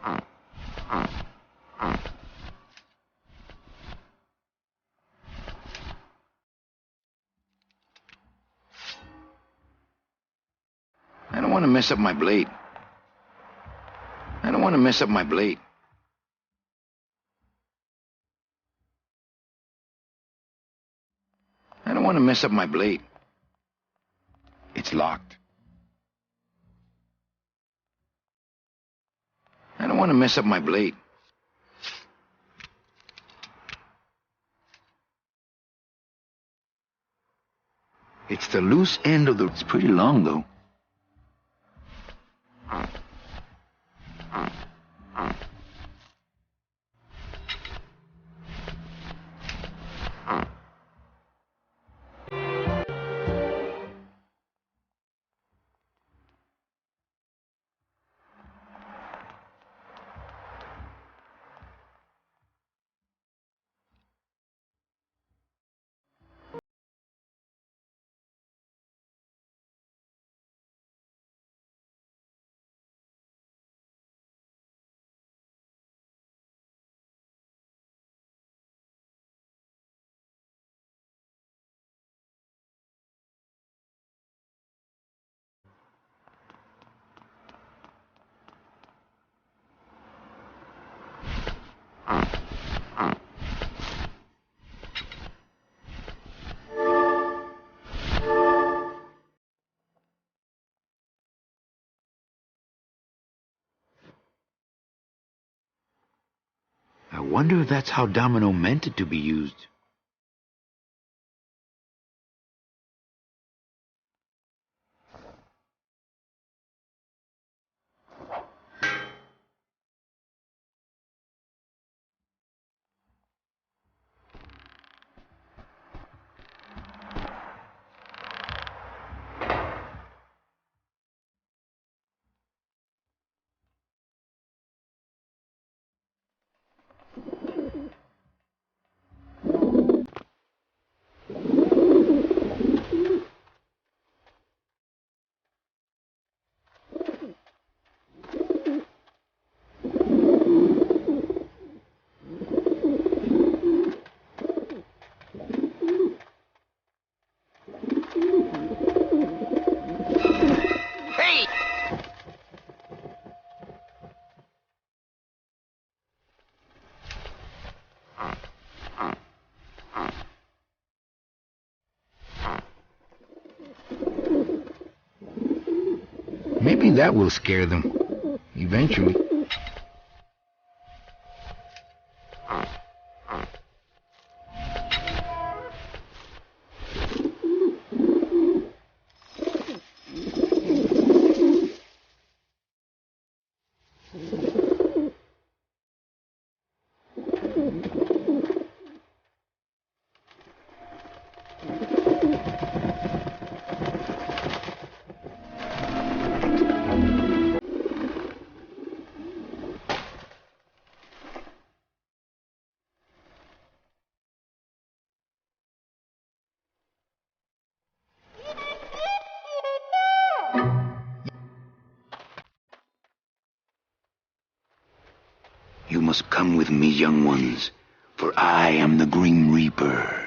I don't want to mess up my blade. I don't want to mess up my blade. I don't want to mess up my blade. It's It's locked. I don't want to mess up my blade. It's the loose end of the... It's pretty long, though. I wonder if that's how Domino meant it to be used. Maybe that will scare them. Eventually. You must come with me, young ones, for I am the Grim Reaper.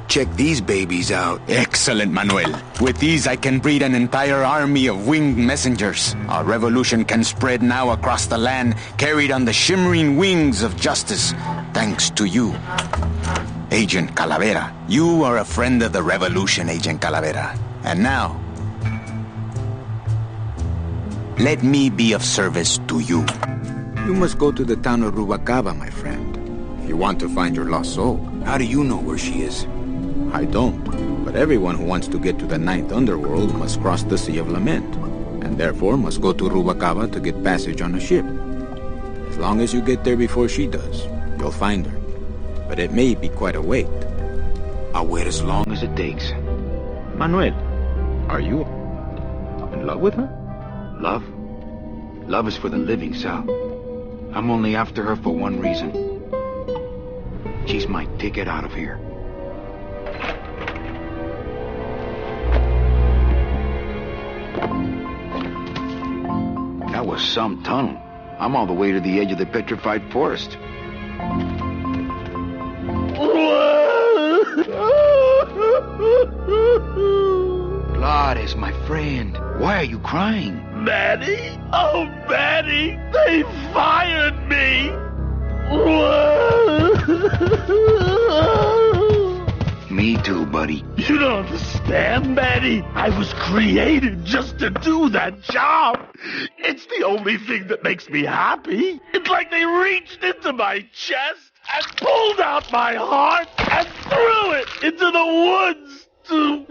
Check these babies out. Excellent, Manuel. With these, I can breed an entire army of winged messengers. Our revolution can spread now across the land, carried on the shimmering wings of justice, thanks to you. Agent Calavera. You are a friend of the revolution, Agent Calavera. And now, let me be of service to you. You must go to the town of Rubalcaba, my friend, if you want to find your lost soul. How do you know where she is? I don't, but everyone who wants to get to the Ninth Underworld must cross the Sea of Lament, and therefore must go to Rubalcaba to get passage on a ship. As long as you get there before she does, you'll find her. But it may be quite a wait. I'll wait as long as it takes. Manuel, are you in love with her? Love? Love is for the living, Sal. I'm only after her for one reason. She's my ticket out of here. That was some tunnel. I'm all the way to the edge of the petrified forest. Gladys, my friend, why are you crying? Manny? Oh, Manny! They fired me! Me too, buddy. You don't understand, Manny. I was created just to do that job. It's the only thing that makes me happy. It's like they reached into my chest and pulled out my heart and threw it into the woods to...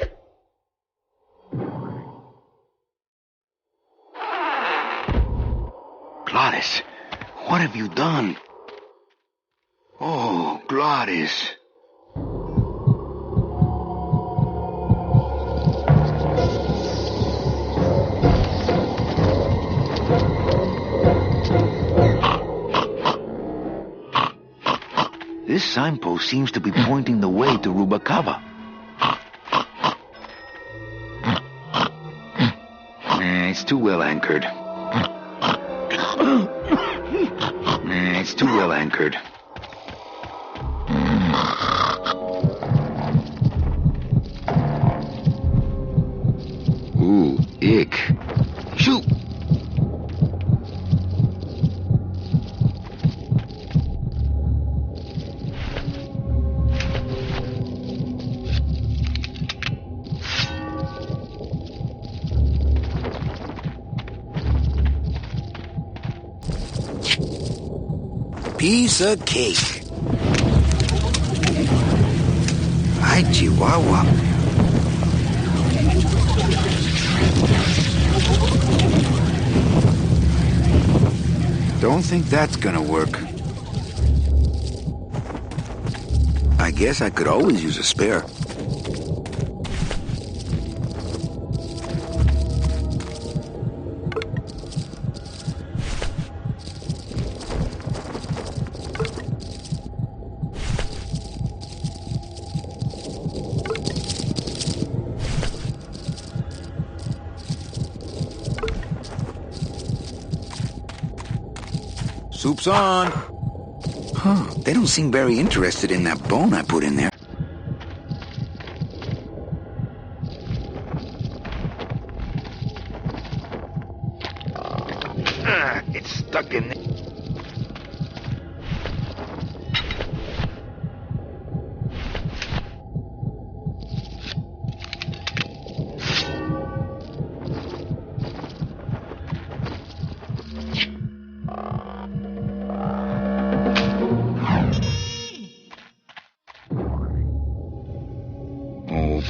Gladys, what have you done? Oh, Gladys. This signpost seems to be pointing the way to Rubacava. It's too well anchored. It's too well anchored. Ooh, ick. Shoot! Piece of cake. Hi, Chihuahua. Don't think that's gonna work. I guess I could always use a spare. Soup's on. Huh, they don't seem very interested in that bone I put in there. It's stuck in there.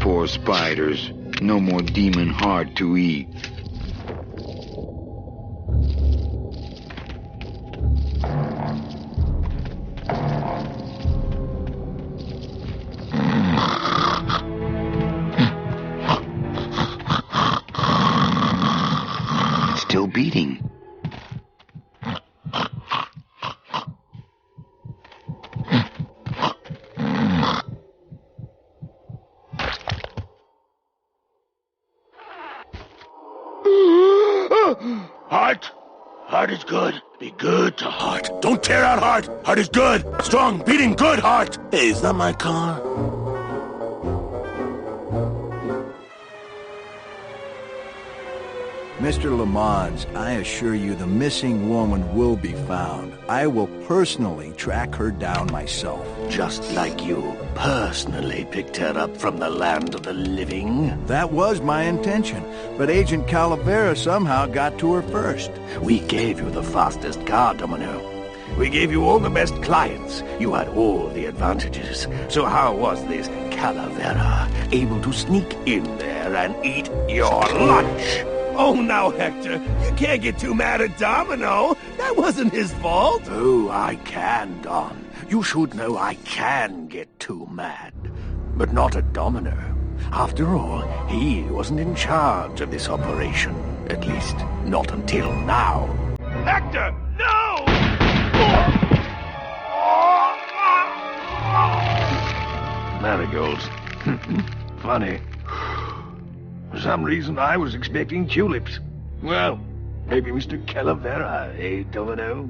Poor spiders. No more demon heart to eat. It's still beating. Heart. Heart is good. Be good to heart. Don't tear out heart. Heart is good. Strong, beating, good heart. Hey, is that my car? Mr. Lamont, I assure you the missing woman will be found. I will personally track her down myself. Just like you personally picked her up from the land of the living. That was my intention, but Agent Calavera somehow got to her first. We gave you the fastest car, Domino. We gave you all the best clients. You had all the advantages. So how was this Calavera able to sneak in there and eat your lunch? Oh, now, Hector, you can't get too mad at Domino. That wasn't his fault. Oh, I can, Don. You should know I can get too mad. But not at Domino. After all, he wasn't in charge of this operation. At least, not until now. Hector, no! Marigolds. Funny. For some reason, I was expecting tulips. Well, maybe Mr. Calavera, eh, Domino?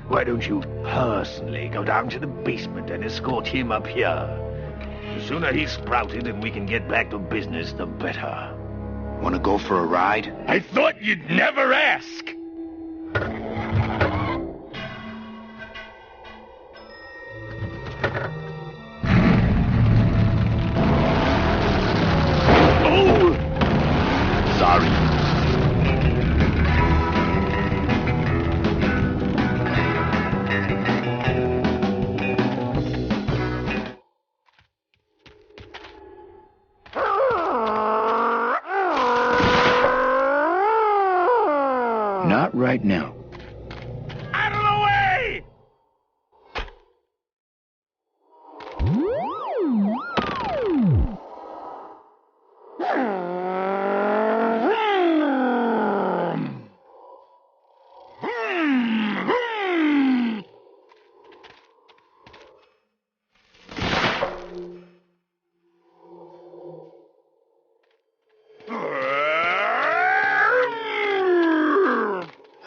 Why don't you personally go down to the basement and escort him up here? The sooner he's sprouted and we can get back to business, the better. Wanna go for a ride? I thought you'd never ask! Oh! Sorry. Not right now. Out of the way!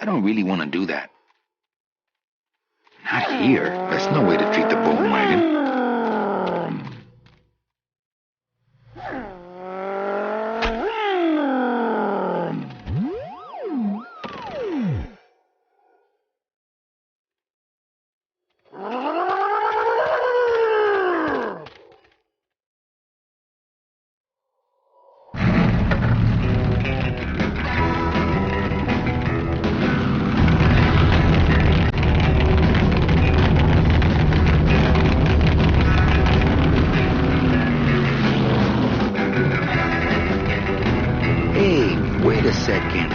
I don't really want to do that. Not here. That's no way to treat the bone wagon. Wait a second.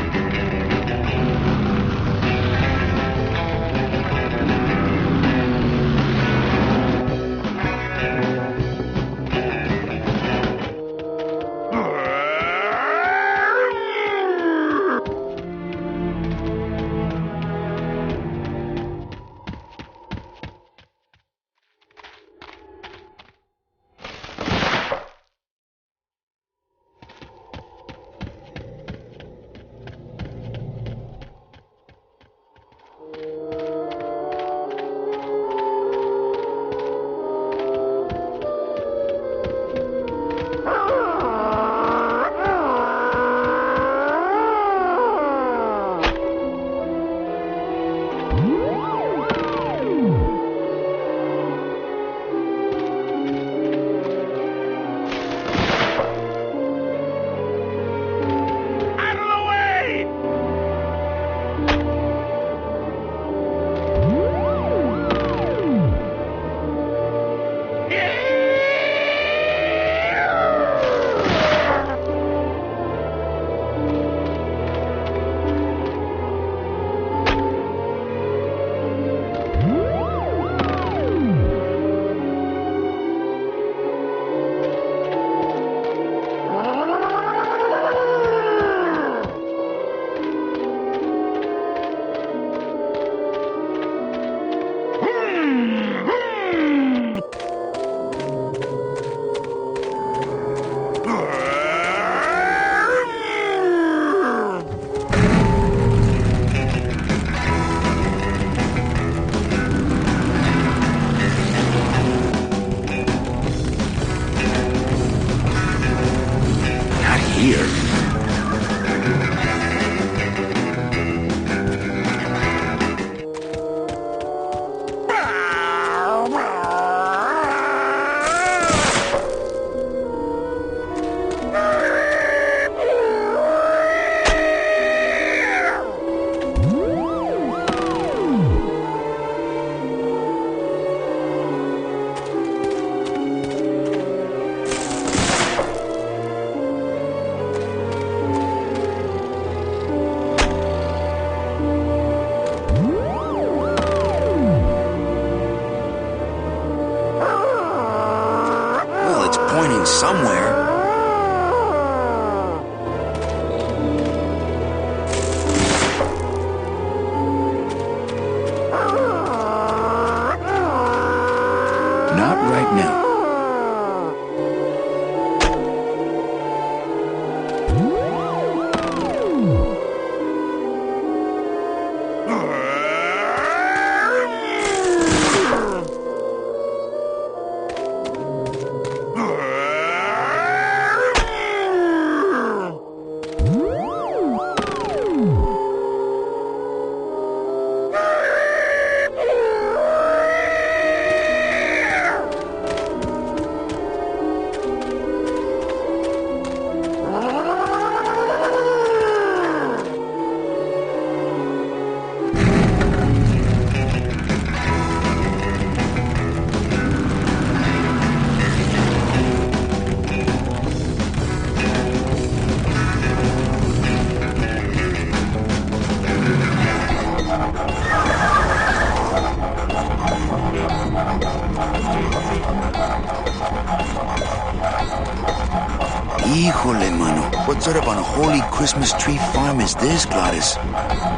Híjole, mano. What sort of unholy Christmas tree farm is this, Gladys?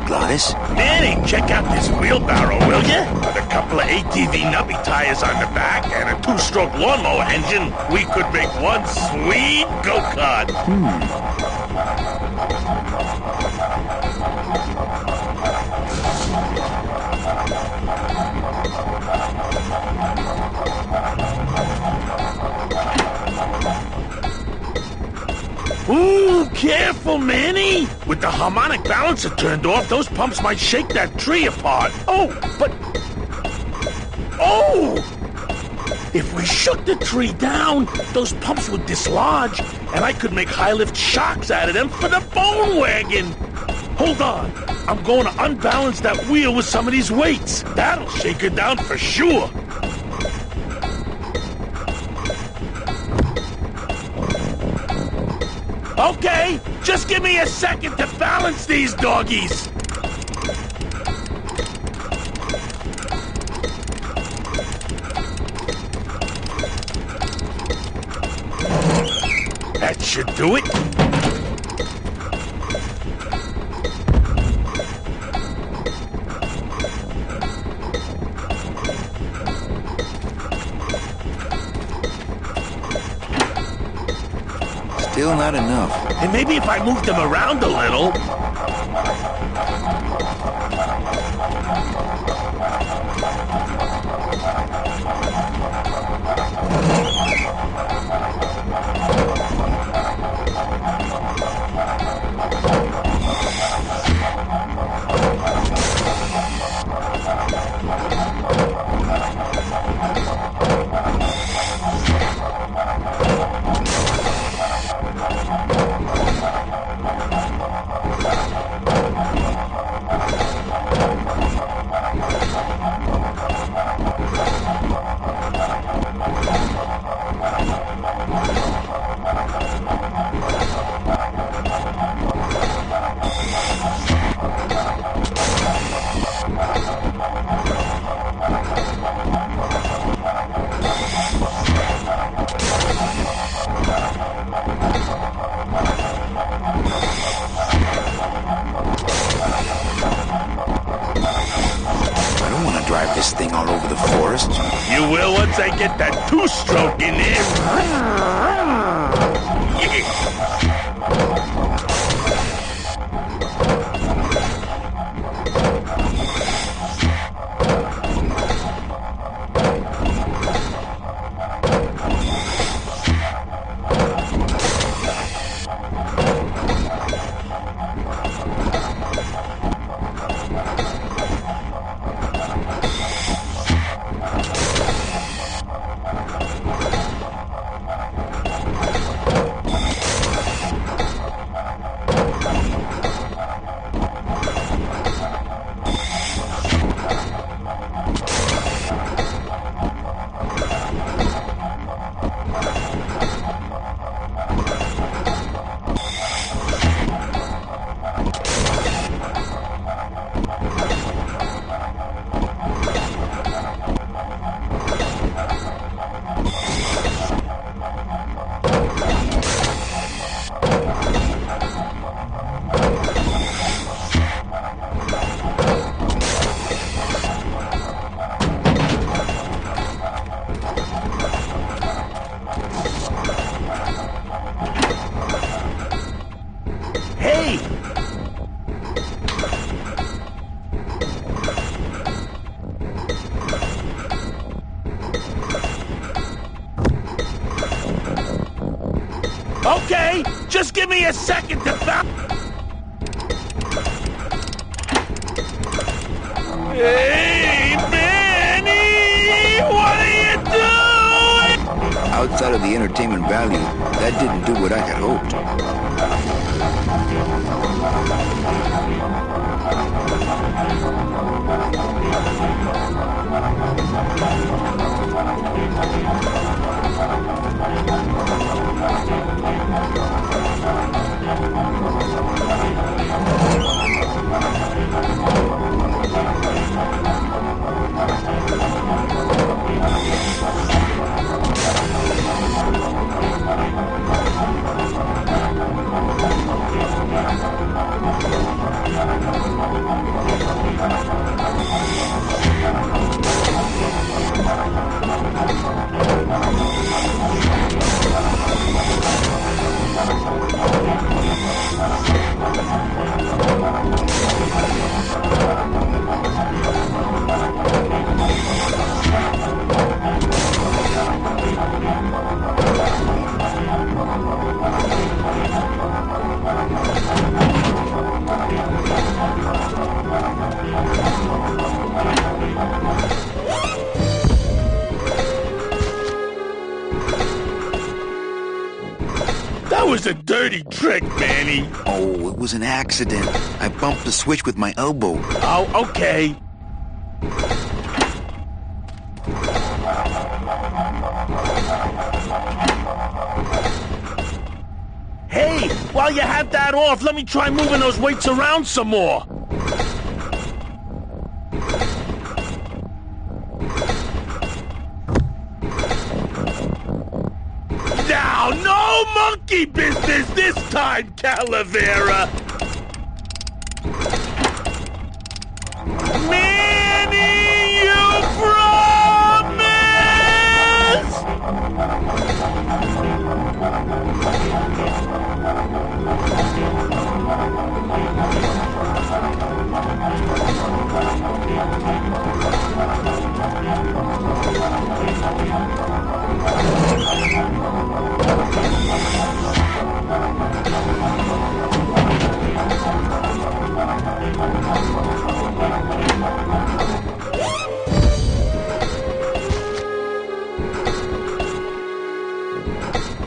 Gladys? Manny, check out this wheelbarrow, will ya? With a couple of ATV nubby tires on the back and a two-stroke lawnmower engine, we could make one sweet go-kart. Ooh, careful, Manny! With the harmonic balancer turned off, those pumps might shake that tree apart. Oh! If we shook the tree down, those pumps would dislodge, and I could make high-lift shocks out of them for the bone wagon! Hold on, I'm going to unbalance that wheel with some of these weights. That'll shake her down for sure. Okay, just give me a second to balance these doggies. That should do it. Still not enough. And maybe if I moved them around a little... This thing all over the forest. You will once I get that two-stroke in there. Just give me a second to Hey, Manny! What are you doing? Outside of the entertainment value, that didn't do what I had hoped. That was a dirty trick, Manny. Oh, it was an accident. I bumped the switch with my elbow. Oh, okay. Hey, while you have that off, let me try moving those weights around some more. Now, no monkey business this time, Calavera! Manny, you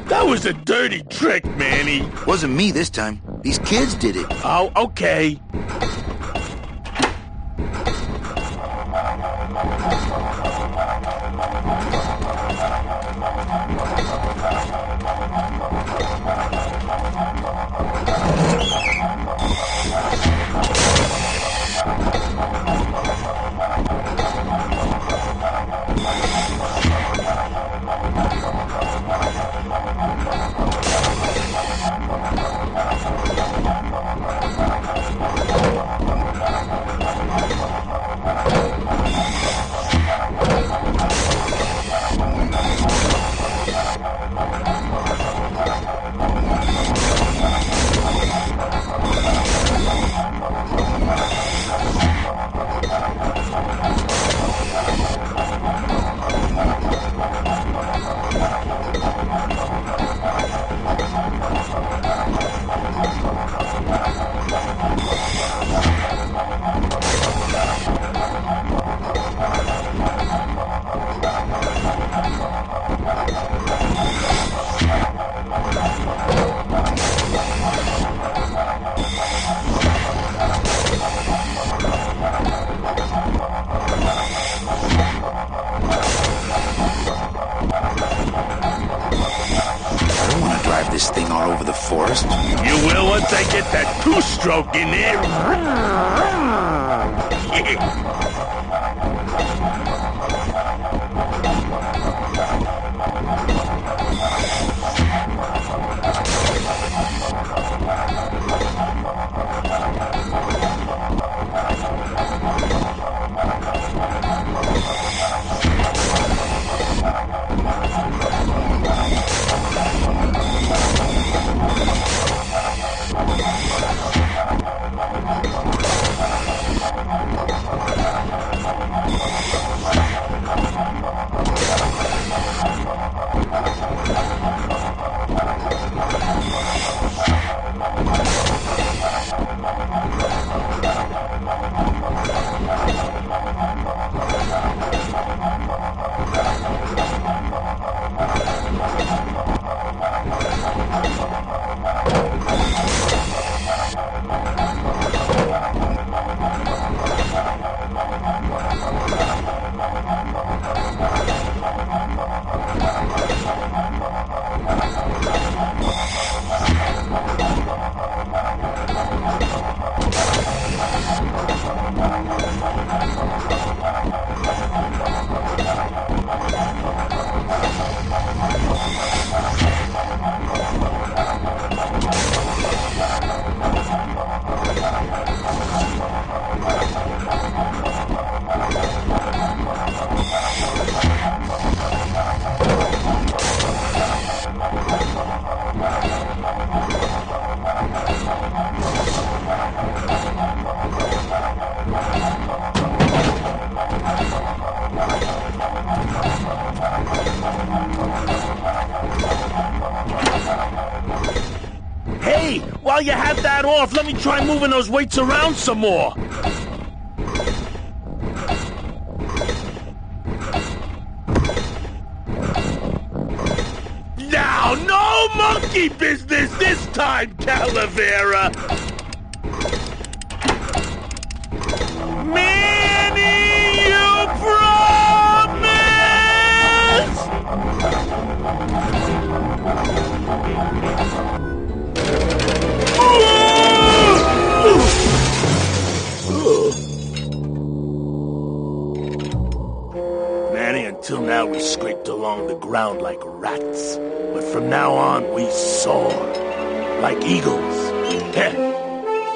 That was a dirty trick, Manny. Wasn't me this time. These kids did it. Oh, okay. This thing all over the forest. You will once I get that two-stroke in there. that off. Let me try moving those weights around some more. Now, no monkey business this time, Calavera. Manny, you Manny, until now we scraped along the ground like rats. But from now on, we soar. Like eagles. Heh.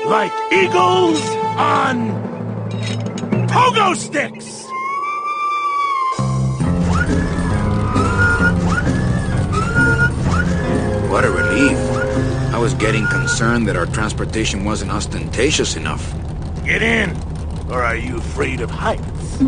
Like eagles on pogo sticks! What a relief. I was getting concerned that our transportation wasn't ostentatious enough. Get in! Or are you afraid of heights?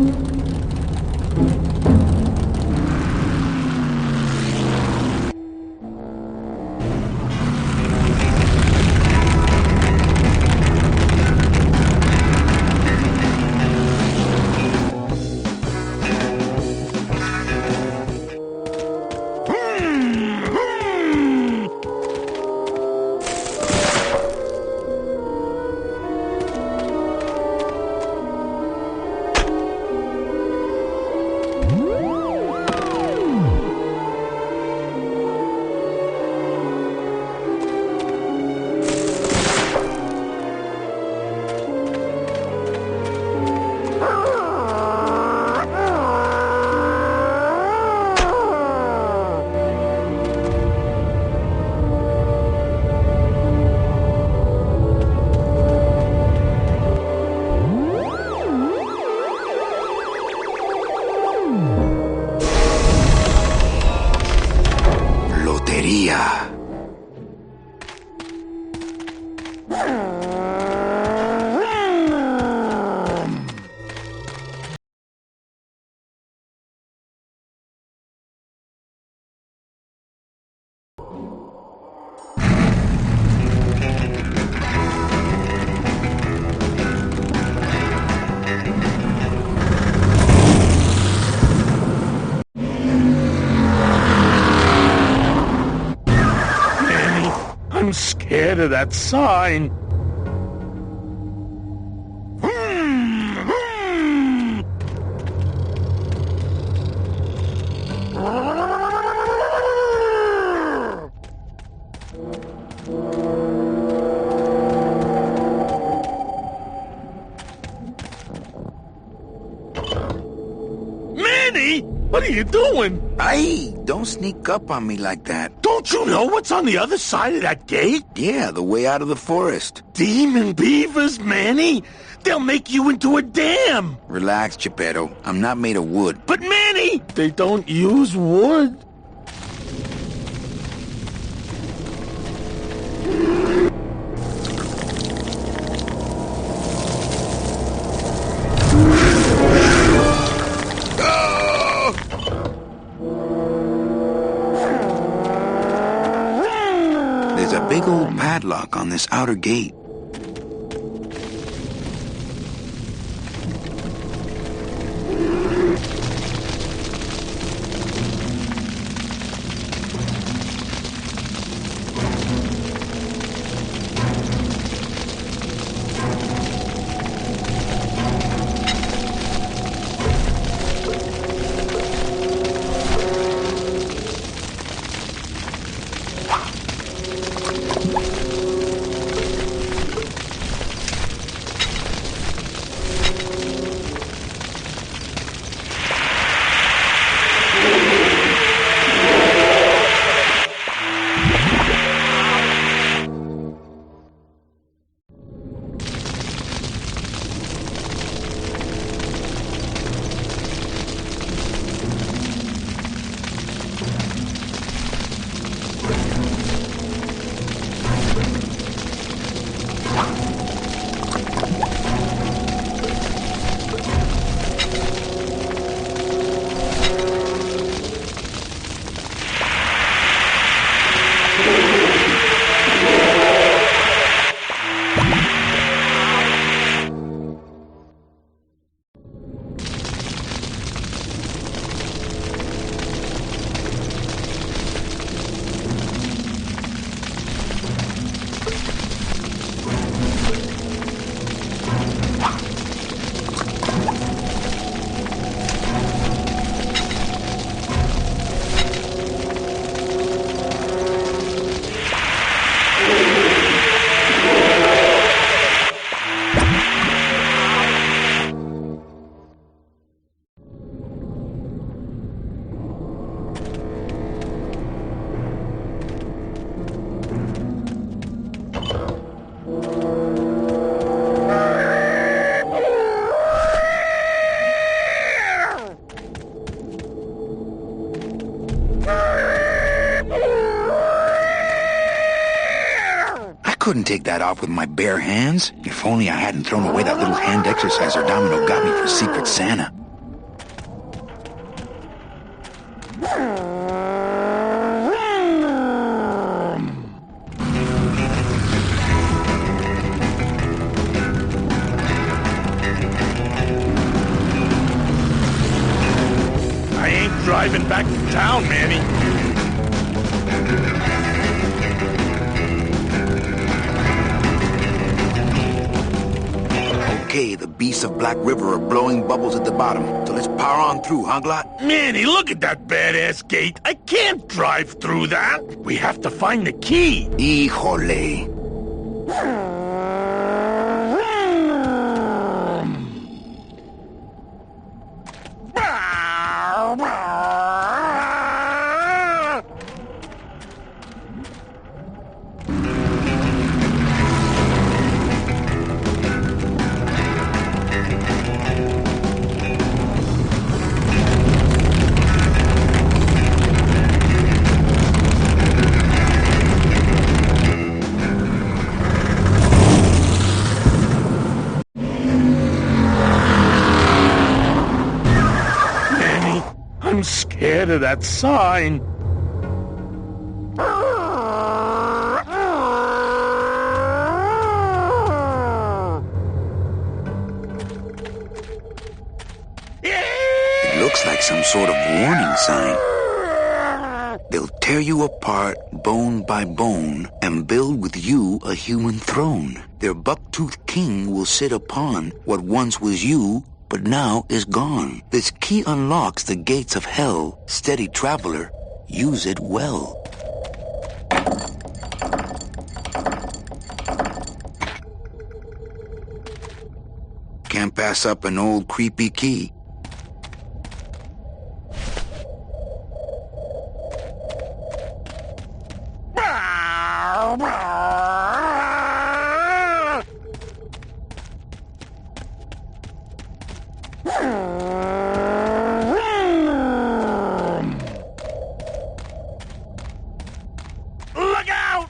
I'm scared of that sign. Manny, what are you doing? Hey, don't sneak up on me like that. Don't you know what's on the other side of that gate? Yeah, the way out of the forest. Demon beavers, Manny. They'll make you into a dam. Relax, Geppetto. I'm not made of wood. But Manny, they don't use wood. There's a big old padlock on this outer gate. couldn't take that off with my bare hands. If only I hadn't thrown away that little hand exerciser Domino got me for Secret Santa. I ain't driving back to town, Manny. Okay, the beasts of Black River are blowing bubbles at the bottom, so let's power on through, huh, Glot? Manny, look at that badass gate. I can't drive through that. We have to find the key. Híjole. I'm scared of that sign. It looks like some sort of warning sign. They'll tear you apart bone by bone and build with you a human throne. Their buck-toothed king will sit upon what once was you, but now is gone. This key unlocks the gates of hell. Steady traveler, use it well. Can't pass up an old creepy key. Look out!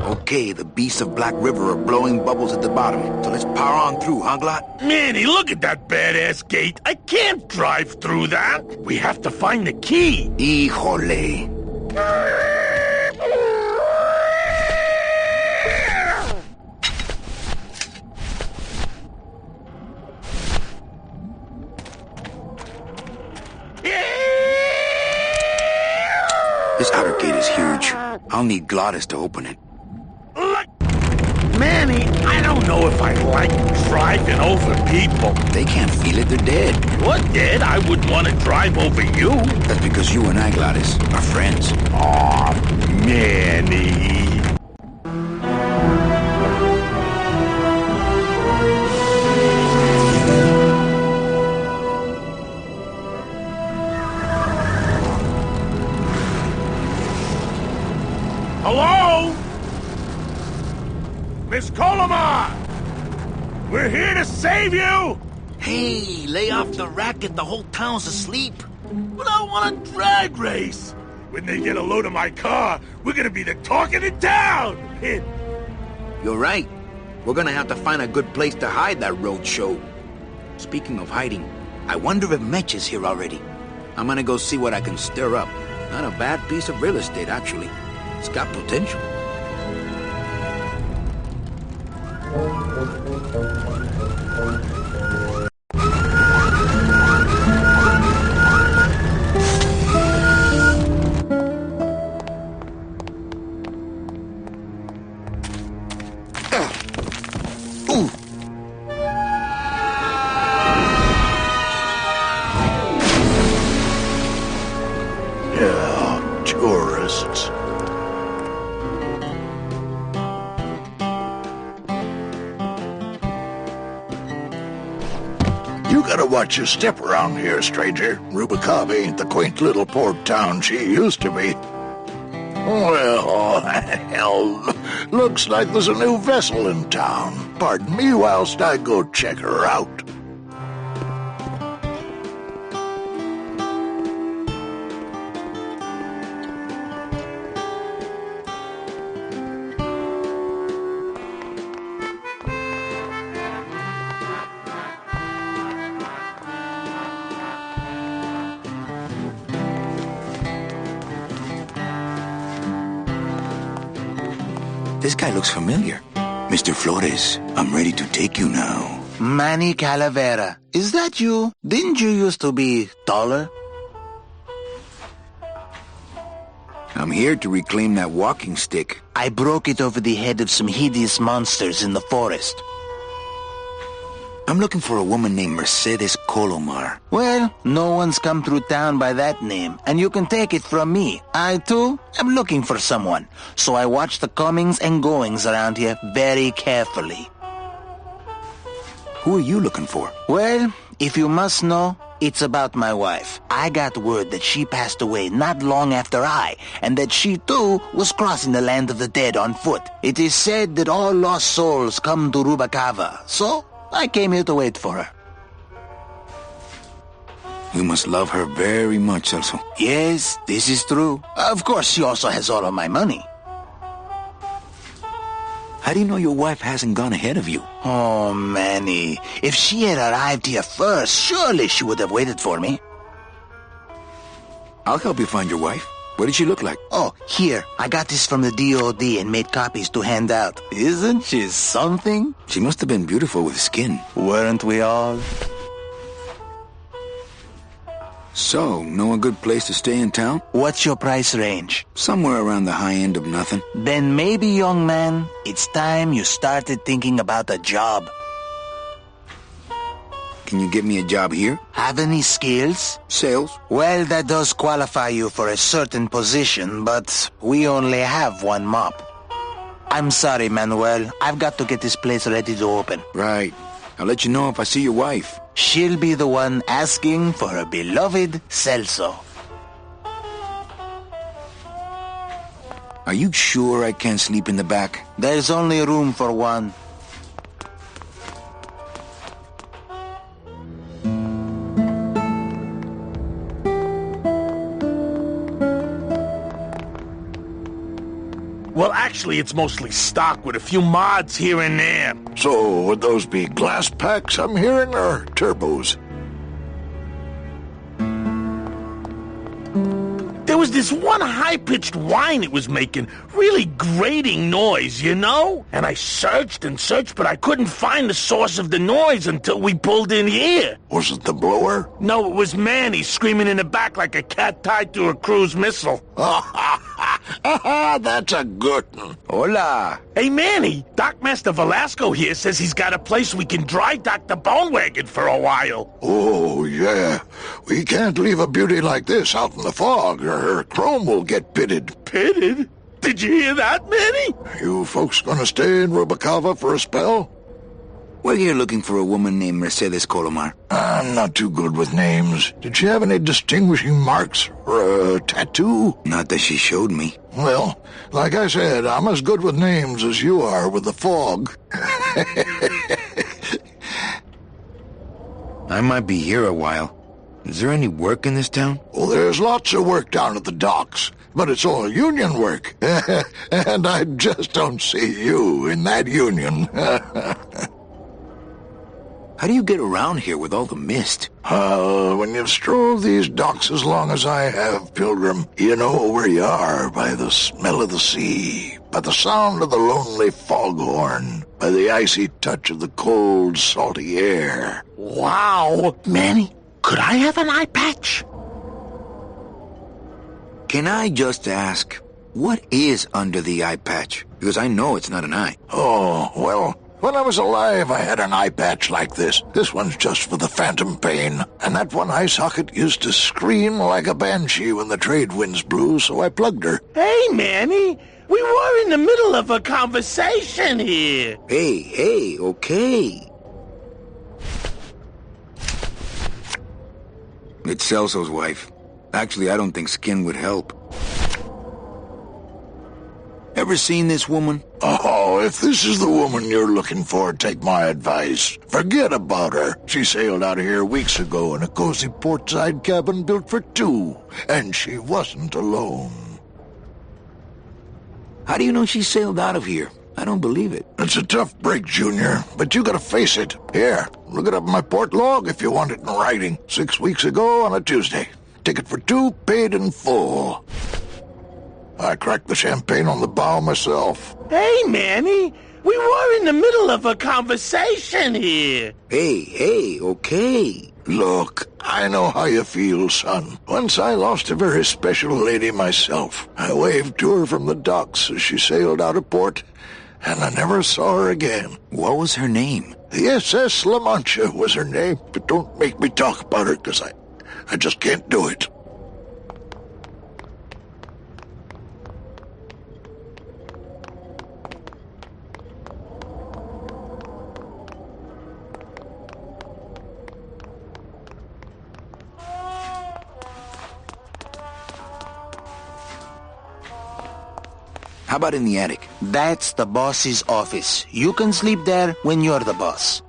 Okay, the beasts of Black River are blowing bubbles at the bottom, so let's power on through, huh, Glot? Manny, look at that badass gate. I can't drive through that. We have to find the key. Híjole. This outer gate is huge. I'll need Glottis to open it. Look! Manny, I don't know if I like driving over people. They can't feel it, they're dead. You're dead? I wouldn't want to drive over you. That's because you and I, Glottis, are friends. Aw, Manny. Hello? Miss Colomar! We're here to save you! Hey, lay off the racket, the whole town's asleep. But I want a drag race! When they get a load of my car, we're gonna be the talk of the town! You're right. We're gonna have to find a good place to hide that road show. Speaking of hiding, I wonder if Mitch is here already. I'm gonna go see what I can stir up. Not a bad piece of real estate, actually. It's got potential. Yeah, tourists. watch your step around here, stranger. Rubicava ain't the quaint little port town she used to be. Well, hell, looks like there's a new vessel in town. Pardon me whilst I go check her out. This guy looks familiar. Mr. Flores, I'm ready to take you now. Manny Calavera, is that you? Didn't you used to be taller? I'm here to reclaim that walking stick. I broke it over the head of some hideous monsters in the forest. I'm looking for a woman named Mercedes Colomar. Well, no one's come through town by that name, and you can take it from me. I, too, am looking for someone, so I watch the comings and goings around here very carefully. Who are you looking for? Well, if you must know, it's about my wife. I got word that she passed away not long after and that she, too, was crossing the land of the dead on foot. It is said that all lost souls come to Rubicava, so I came here to wait for her. You must love her very much, Celso. Yes, this is true. Of course, she also has all of my money. How do you know your wife hasn't gone ahead of you? Oh, Manny. If she had arrived here first, surely she would have waited for me. I'll help you find your wife. What did she look like? Oh, here. I got this from the DOD and made copies to hand out. Isn't she something? She must have been beautiful with skin. Weren't we all? So, know a good place to stay in town? What's your price range? Somewhere around the high end of nothing. Then maybe, young man, it's time you started thinking about a job. Can you get me a job here? Have any skills? Sales? Well, that does qualify you for a certain position, but we only have one mop. I'm sorry, Manuel. I've got to get this place ready to open. Right. I'll let you know if I see your wife. She'll be the one asking for her beloved Celso. Are you sure I can't sleep in the back? There's only room for one. Well, actually, it's mostly stock with a few mods here and there. So, would those be glass packs I'm hearing, or turbos? There was this one high-pitched whine it was making, really grating noise, you know? And I searched and searched, but I couldn't find the source of the noise until we pulled in here. Was it the blower? No, it was Manny screaming in the back like a cat tied to a cruise missile. That's a good one. Hola. Hey, Manny, Dockmaster Velasco here says he's got a place we can dry dock the bone wagon for a while. Oh, yeah. We can't leave a beauty like this out in the fog, or her chrome will get pitted. Pitted? Did you hear that, Manny? You folks gonna stay in Rubicava for a spell? We're here looking for a woman named Mercedes Colomar. I'm not too good with names. Did she have any distinguishing marks or a tattoo? Not that she showed me. Well, like I said, I'm as good with names as you are with the fog. I might be here a while. Is there any work in this town? Well, there's lots of work down at the docks, but it's all union work. And I just don't see you in that union. How do you get around here with all the mist? When you've strolled these docks as long as I have, Pilgrim, you know where you are by the smell of the sea, by the sound of the lonely foghorn, by the icy touch of the cold, salty air. Wow! Manny, could I have an eye patch? Can I just ask, what is under the eye patch? Because I know it's not an eye. Oh, well, when I was alive, I had an eye patch like this. This one's just for the phantom pain. And that one eye socket used to scream like a banshee when the trade winds blew, so I plugged her. Hey, Manny, we were in the middle of a conversation here. Hey, okay. It's Celso's wife. Actually, I don't think skin would help. Ever seen this woman? Oh, if this is the woman you're looking for, take my advice. Forget about her. She sailed out of here weeks ago in a cozy portside cabin built for two. And she wasn't alone. How do you know she sailed out of here? I don't believe it. It's a tough break, Junior, but you gotta face it. Here, look it up in my port log if you want it in writing. 6 weeks ago on a Tuesday. Ticket for two, paid in full. I cracked the champagne on the bow myself. Hey, Manny, we were in the middle of a conversation here. Hey, okay. Look, I know how you feel, son. Once I lost a very special lady myself. I waved to her from the docks as she sailed out of port, and I never saw her again. What was her name? The SS La Mancha was her name, but don't make me talk about her, because I just can't do it. How about in the attic? That's the boss's office. You can sleep there when you're the boss.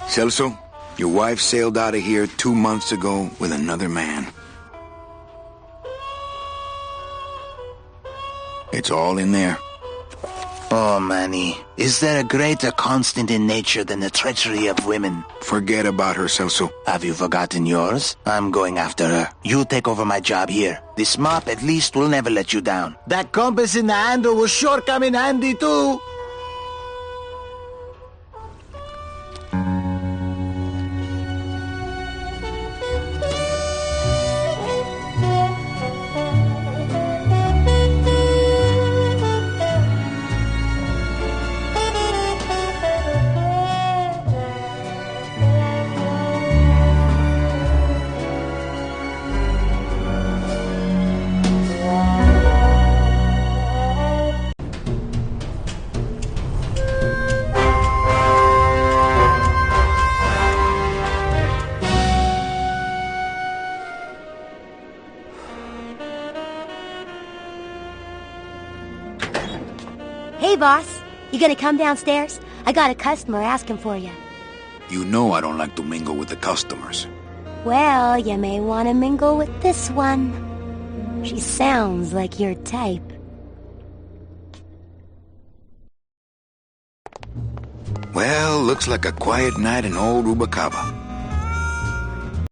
Celso, your wife sailed out of here 2 months ago with another man. It's all in there. Oh, Manny, is there a greater constant in nature than the treachery of women? Forget about her, Celso. Have you forgotten yours? I'm going after her. You take over my job here. This mop at least will never let you down. That compass in the handle will sure come in handy too. Hey, boss. You gonna come downstairs? I got a customer asking for you. You know I don't like to mingle with the customers. Well, you may want to mingle with this one. She sounds like your type. Well, looks like a quiet night in old Rubacava.